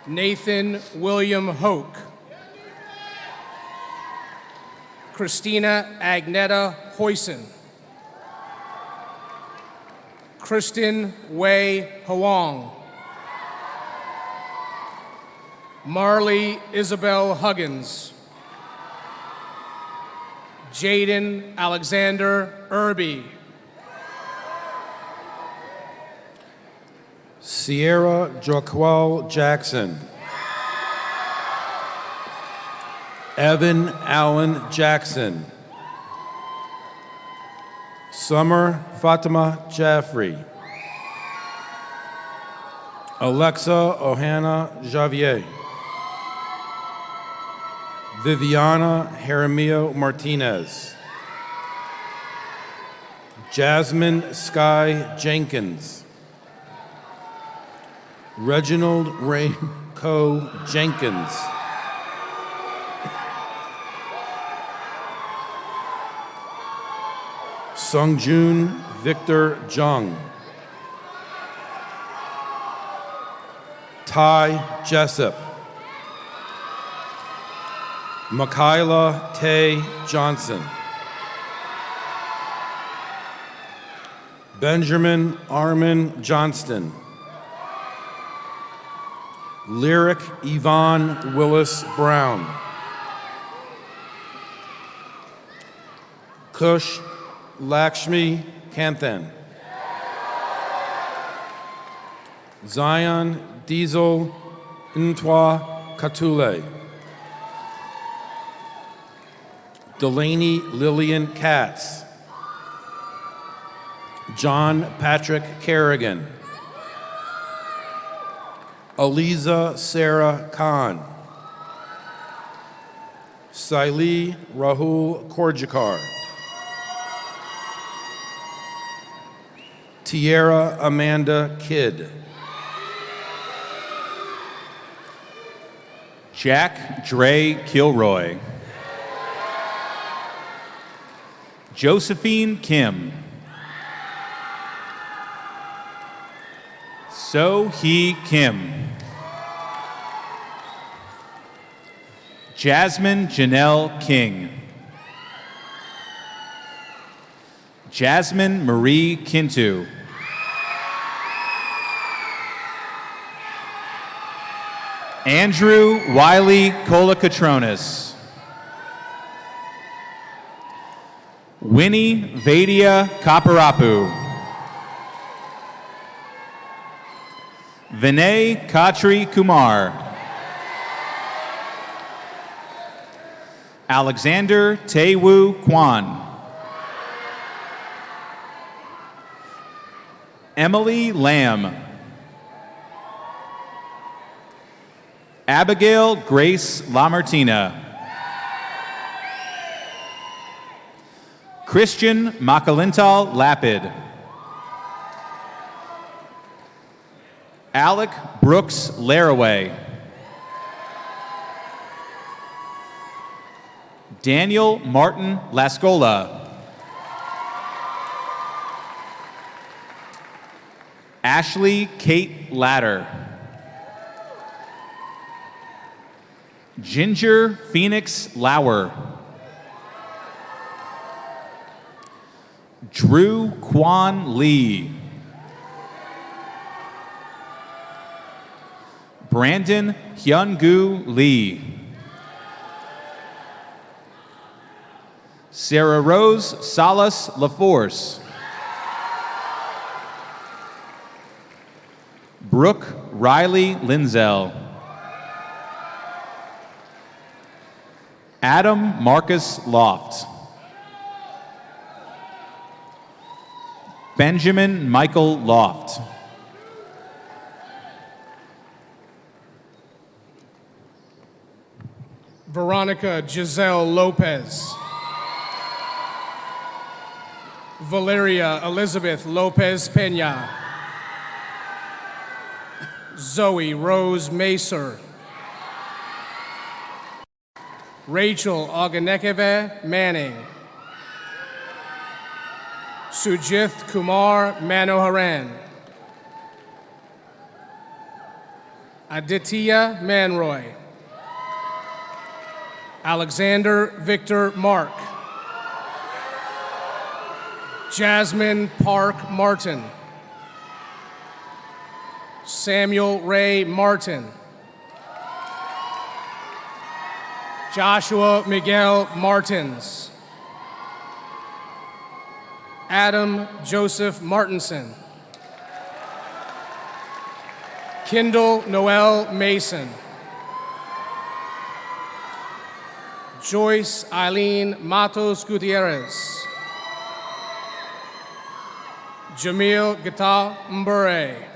Nathan William Hoke. Christina Agneta Hoyson. Kristen Wei Huang. Marley Isabel Huggins. Jaden Alexander Irby. Sierra Joaquel Jackson. Evan Allen Jackson. Summer Fatima Jaffrey. Alexa Ohana Javier. Viviana Jaramillo Martinez. Jasmine Sky Jenkins. Reginald Ray Co Jenkins. Sungjun Victor Jung. Ty Jessup. Michaela Tay Johnson. Benjamin Armin Johnston. Lyric Yvonne Willis Brown. Kush Lakshmi Kanthan. Zion Diesel Ntwa Katule. Delaney Lillian Katz. John Patrick Kerrigan. Aliza Sarah Khan. Saili Rahul Korjakar. Tierra Amanda Kidd. Jack Dre Kilroy. Josephine Kim. So Hee Kim. Jasmine Janelle King. Jasmine Marie Kintu. Andrew Wiley Kolakatronis. Winnie Vadia Kaparapu. Vinay Khatri Kumar. Alexander Taewoo Kwan. Emily Lamb. Abigail Grace Lamartina. Christian Makalintal Lapid. Alec Brooks Laraway. Daniel Martin Lascola. Ashley Kate Latter. Ginger Phoenix Lauer. Drew Kwan Lee. Brandon Hyungu Lee. Sarah Rose Salas LaForce. Brooke Riley Linzel. Adam Marcus Loft. Benjamin Michael Loft. Veronica Giselle Lopez. Valeria Elizabeth Lopez Pena. Zoe Rose Macer. Rachel Oganekeve Manning. Sujith Kumar Manoharan. Aditya Manroy. Alexander Victor Mark. Jasmine Park Martin. Samuel Ray Martin. Joshua Miguel Martins. Adam Joseph Martinson. Kendall Noel Mason. Joyce Eileen Matos Gutierrez. Jamil Gata Mbure.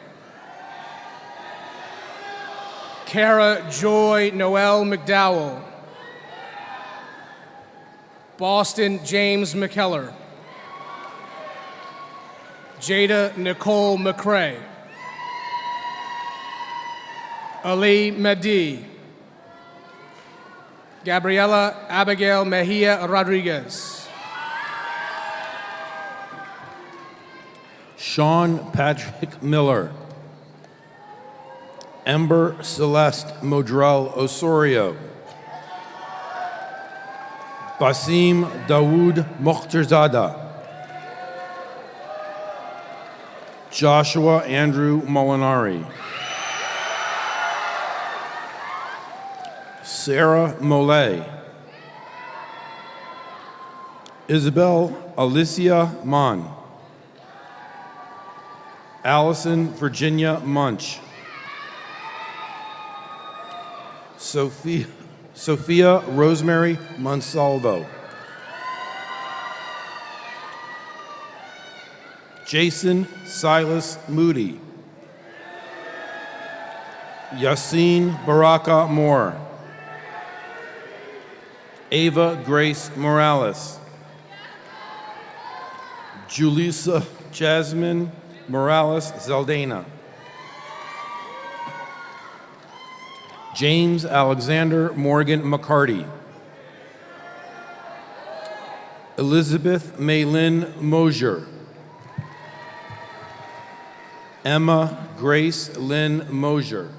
Kara Joy Noel McDowell. Boston James McKellar. Jada Nicole McCrae. Ali Mehdi. Gabriela Abigail Mejia Rodriguez. Sean Patrick Miller. Ember Celeste Modrell Osorio. Basim Dawood Mokhtarzada. Joshua Andrew Molinari. Sarah Molay. Isabel Alicia Mon. Allison Virginia Munch. Sophia Rosemary Monsalvo. Jason Silas Moody. Yassine Baraka Moore. Ava Grace Morales. Julissa Jasmine Morales Zaldana. James Alexander Morgan McCarty. Elizabeth Maylin Mosier. Emma Grace Lynn Mosier.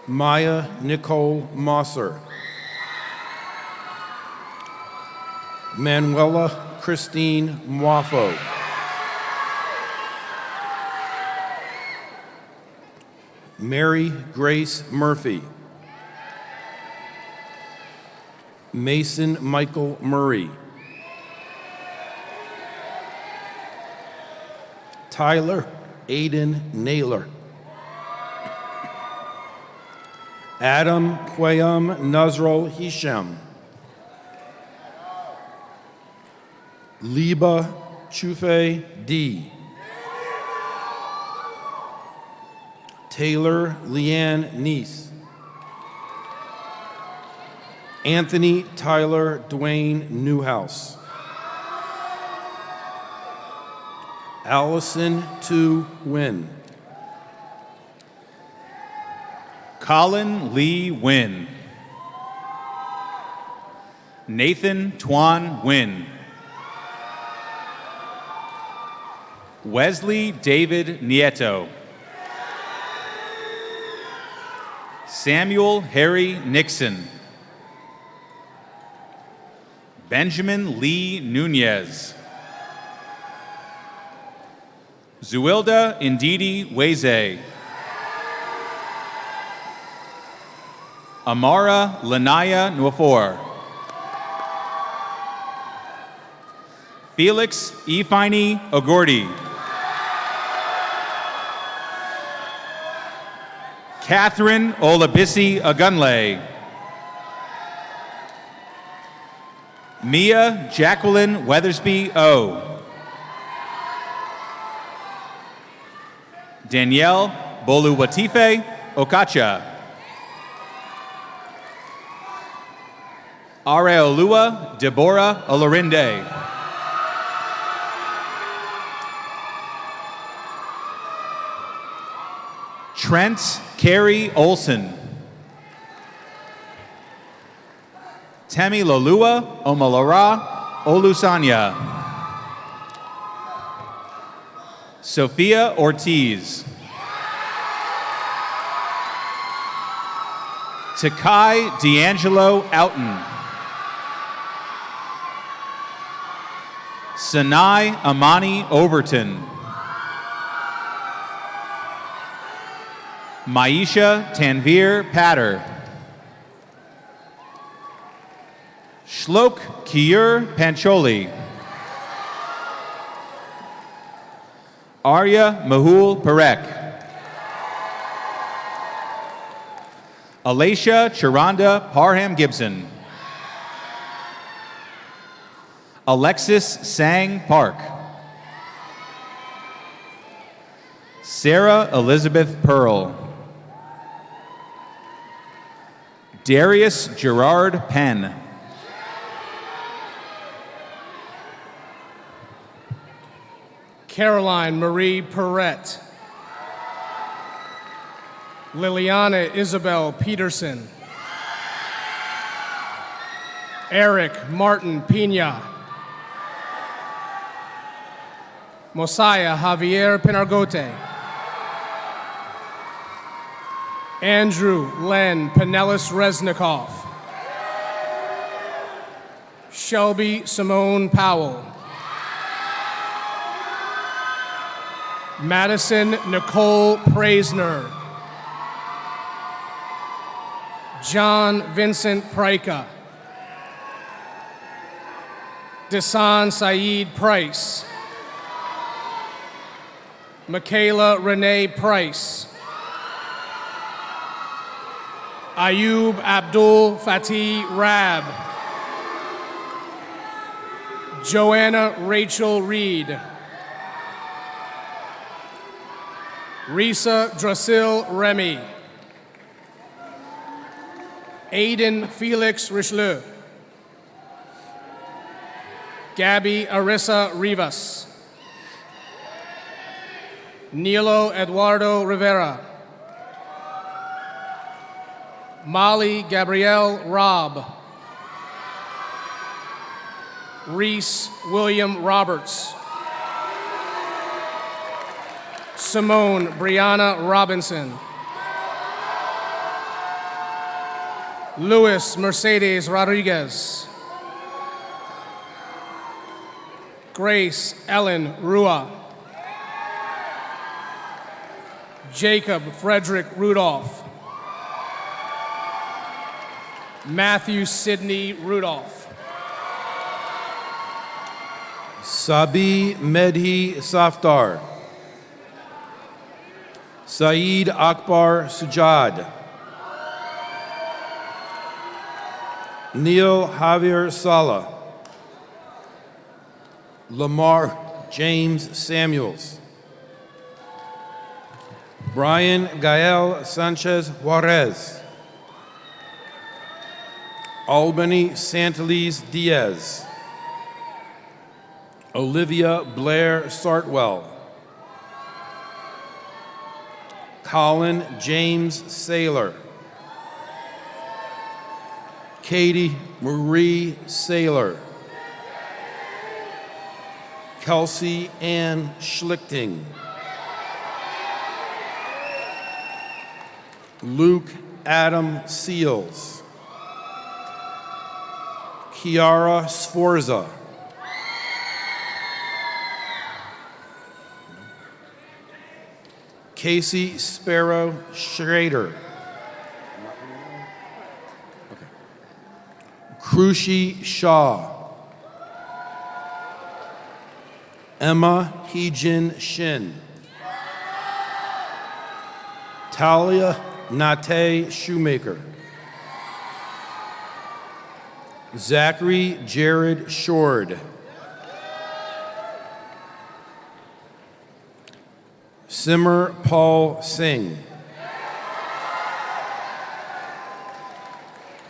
Maya Nicole Mosser. Manuela Christine Mwafo. Mary Grace Murphy. Mason Michael Murray. Tyler Aiden Naylor. Adam Quayum Nazrul Hisham. Liba Chufe D. Taylor Leanne Neese. Anthony Tyler Dwayne Newhouse. Allison Tu Wynn. Colin Lee Wynn. Nathan Tuan Wynn. Wesley David Nieto. Samuel Harry Nixon. Benjamin Lee Nunez. Zuilda Ndidi Weze. Amara Lanaya Nwafor. Felix Ifeini Ogordi. Catherine Olabisi Agunlay. Mia Jacqueline Weathersby O. Danielle Boluwatife Okacha. Areolua Deborah Olorinde. Trent Carey Olson. Temi Lolua Omalara Olusanya. Sophia Ortiz. Takai D'Angelo Outen. Sanai Amani Overton. Maisha Tanvir Patter. Shlok Kiur Pancholi. Arya Mahul Parek. Alacia Charanda Parham Gibson. Alexis Sang Park. Sarah Elizabeth Pearl. Darius Gerard Penn. Caroline Marie Perrette. Liliana Isabel Peterson. Eric Martin Pina. Mosiah Javier Pinargote. Andrew Len Pinellas Resnikoff. Shelby Simone Powell. Madison Nicole Praisner. John Vincent Prika. Desan Saeed Price. Michaela Renee Price. Ayub Abdul Fatih Rab. Joanna Rachel Reed. Risa Drasil Remy. Aiden Felix Richelieu. Gabby Arissa Rivas. Nilo Eduardo Rivera. Molly Gabrielle Robb. Reese William Roberts. Simone Brianna Robinson. Luis Mercedes Rodriguez. Grace Ellen Rua. Jacob Frederick Rudolph. Matthew Sidney Rudolph. Sabi Medhi Safdar. Saeed Akbar Sujad. Neil Javier Sala. Lamar James Samuels. Brian Gael Sanchez Juarez. Albany Santalese Diaz. Olivia Blair Sartwell. Colin James Saylor. Katie Marie Saylor. Kelsey Ann Schlichting. Luke Adam Seals. Kiara Sforza. Casey Sparrow Schrader. Krushi Shaw. Emma Heejin Shin. Talia Nate Shoemaker. Zachary Jared Shord. Simmer Paul Singh.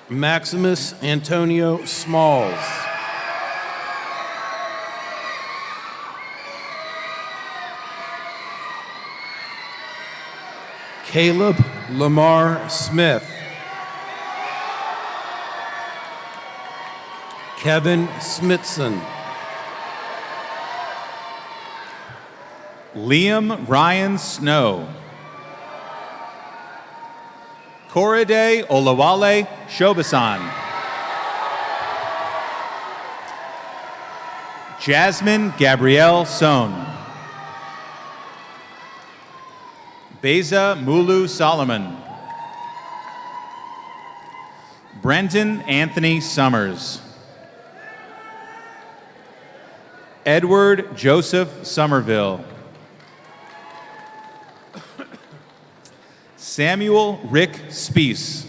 Maximus Antonio Smalls. Caleb Lamar Smith. Kevin Smithson. Liam Ryan Snow. Korede Olawale Shobasan. Jasmine Gabrielle Sohn. Beza Mulu Solomon. Brendan Anthony Summers. Edward Joseph Somerville. Samuel Rick Spees.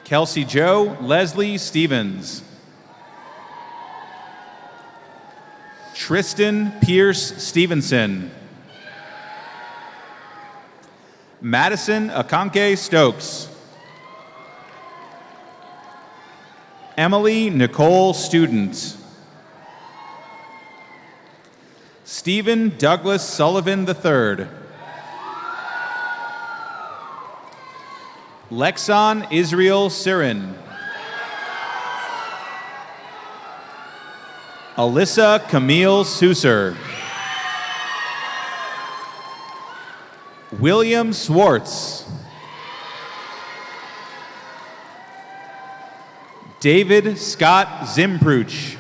Kelsey Joe Leslie Stevens. Tristan Pierce Stevenson. Madison Akanke Stokes. Emily Nicole Student. Stephen Douglas Sullivan III. Lexon Israel Sirin. Alyssa Camille Susser. William Swartz. David Scott Zimpruch.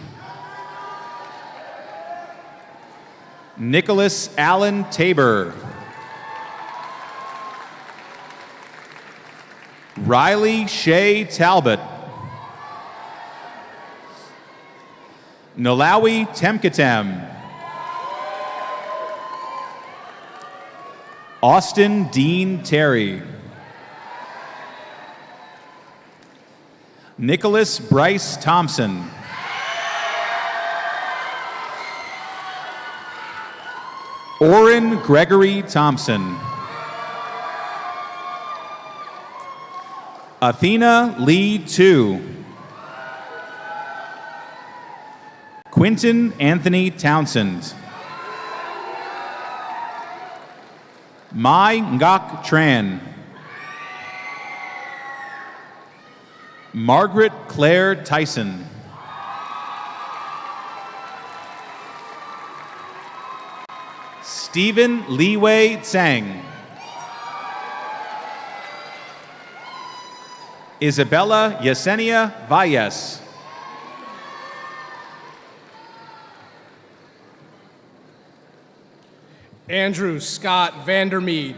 Nicholas Allen Tabor. Riley Shea Talbot. Nolawi Temkatem. Austin Dean Terry. Nicholas Bryce Thompson. Orrin Gregory Thompson. Athena Lee Tu. Quinton Anthony Townsend. Mai Ngok Tran. Margaret Claire Tyson. Stephen Liwei Tsang. Isabella Yesenia Valles. Andrew Scott Vandermeed.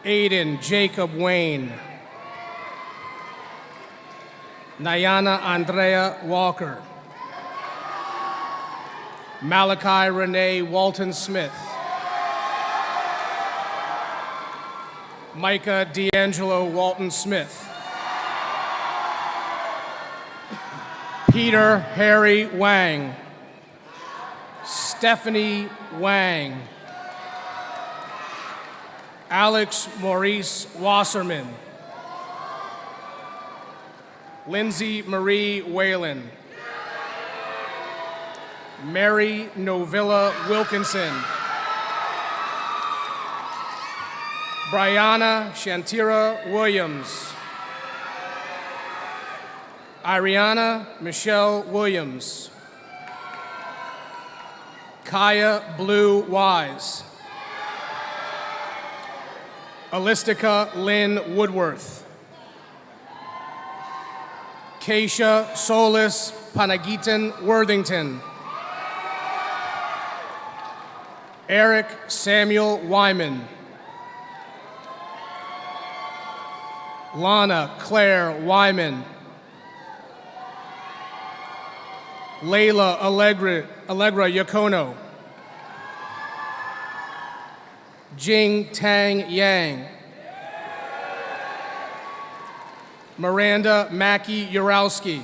Aiden Jacob Wayne. Nayana Andrea Walker. Malachi Renee Walton Smith. Micah D'Angelo Walton Smith. Peter Harry Wang. Stephanie Wang. Alex Maurice Wasserman. Lindsay Marie Whalen. Mary Novilla Wilkinson. Brianna Shantira Williams. Ariana Michelle Williams. Kaya Blue Wise. Alistica Lynn Woodworth. Keisha Solis Panagitan Worthington. Eric Samuel Wyman. Lana Claire Wyman. Layla Allegra Yacono. Jing Tang Yang. Miranda Mackey Urowski.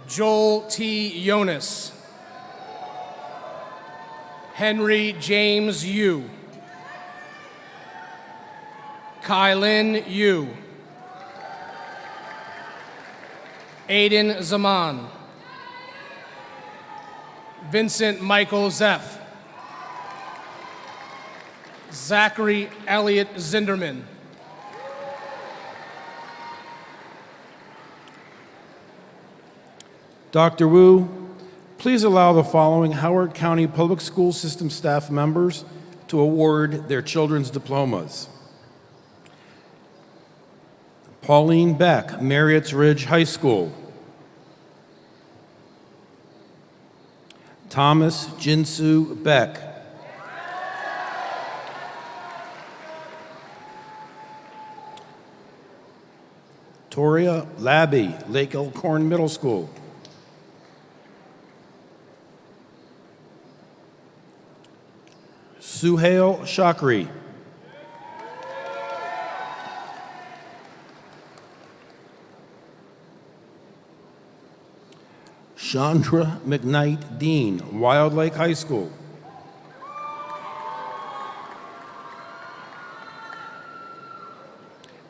Joel T. Jonas. Henry James Yu. Kylin Yu. Aiden Zaman. Vincent Michael Zeff. Zachary Elliott Zinderman. Dr. Wu, please allow the following Howard County Public School System staff members to award their children's diplomas. Pauline Beck, Marriott's Ridge High School. Thomas Jinsu Beck. Toria Labby, Lake Elkhorn Middle School. Suhail Shakri. Chandra McKnight Dean, Wild Lake High School.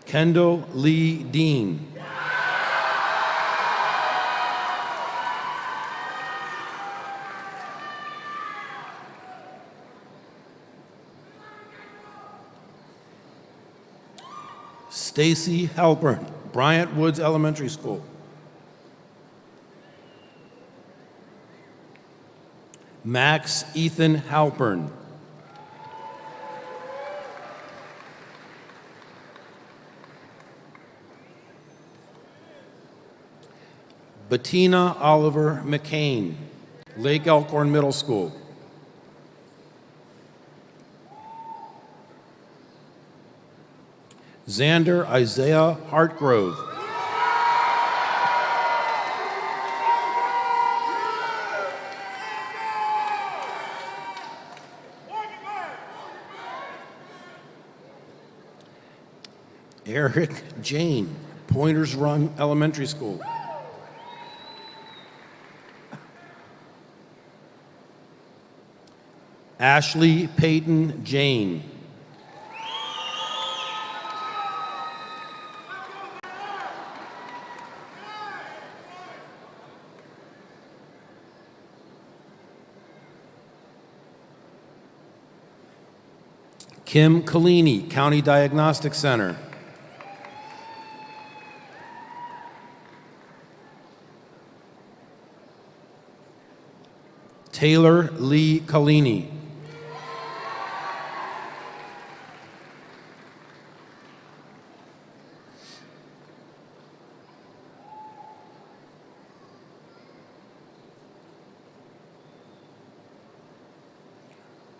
Kendall Lee Dean. Stacy Halpern, Bryant Woods Elementary School. Max Ethan Halpern. Bettina Oliver McCain, Lake Elkhorn Middle School. Xander Isaiah Hartgrove. Eric Jane, Pointers Run Elementary School. Ashley Peyton Jane. Kim Collini, County Diagnostic Center. Taylor Lee Collini.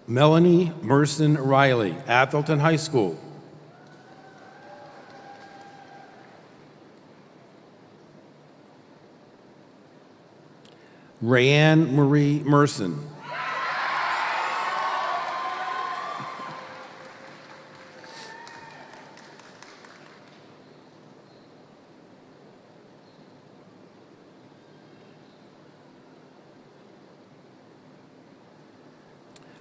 Melanie Merson Riley, Atholton High School. Rayanne Marie Merson.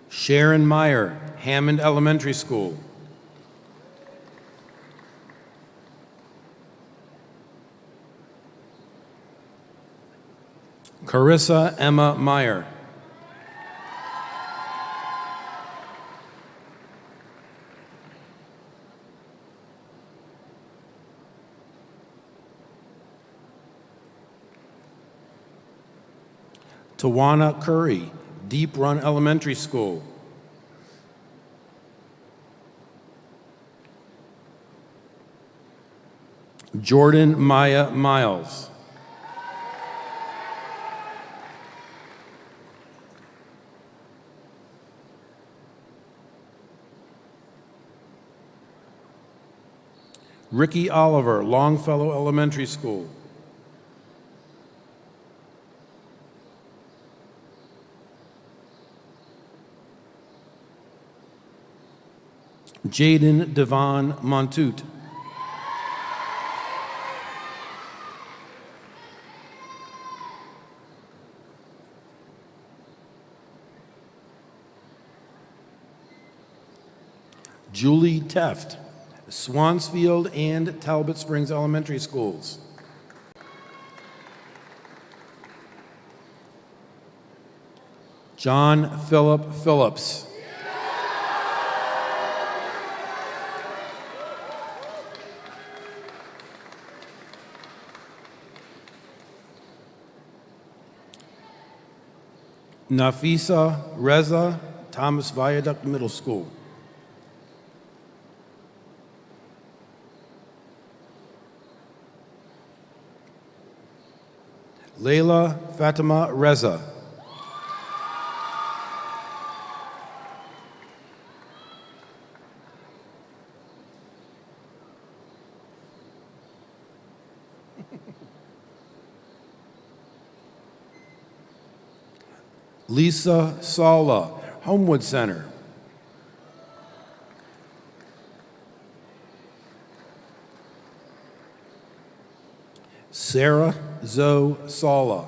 Sharon Meyer, Hammond Elementary School. Carissa Emma Meyer. Tawana Curry, Deep Run Elementary School. Jordan Maya Miles. Ricky Oliver, Longfellow Elementary School. Jaden Devon Montoot. Julie Teft, Swansfield and Talbot Springs Elementary Schools. John Philip Phillips. Nafisa Reza, Thomas Viaduct Middle School. Layla Fatima Reza. Lisa Sala, Homewood Center. Sarah Zoe Sala.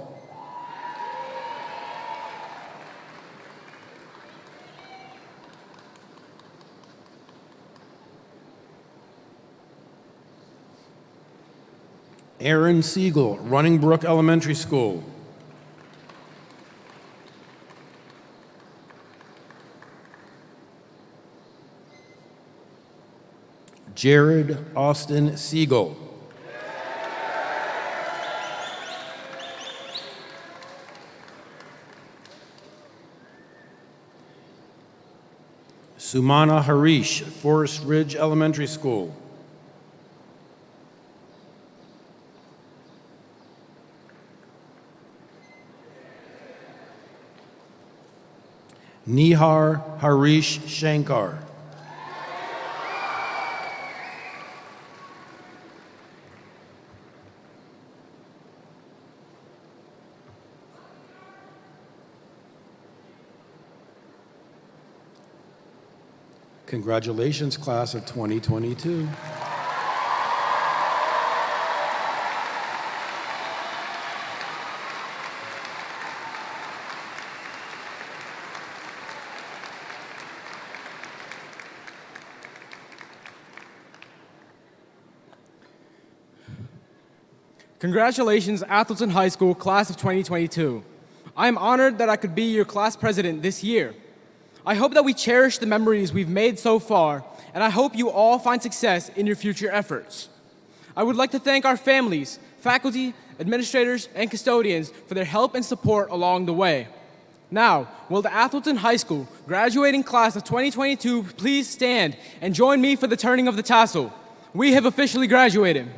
Aaron Siegel, Running Brook Elementary School. Jared Austin Siegel. Sumana Harish, Forest Ridge Elementary School. Nihar Harish Shankar. Congratulations, class of 2022. Congratulations, Atholton High School, class of 2022. I am honored that I could be your class president this year. I hope that we cherish the memories we've made so far, and I hope you all find success in your future efforts. I would like to thank our families, faculty, administrators, and custodians for their help and support along the way. Now, will the Atholton High School graduating class of 2022 please stand and join me for the turning of the tassel? We have officially graduated.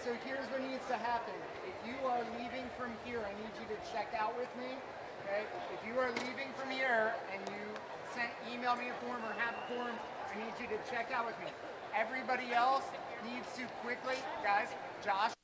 So here's what needs to happen. If you are leaving from here, I need you to check out with me. Okay? If you are leaving from here and you email me a form or have a form, I need you to check out with me. Everybody else needs to quickly, guys, Josh,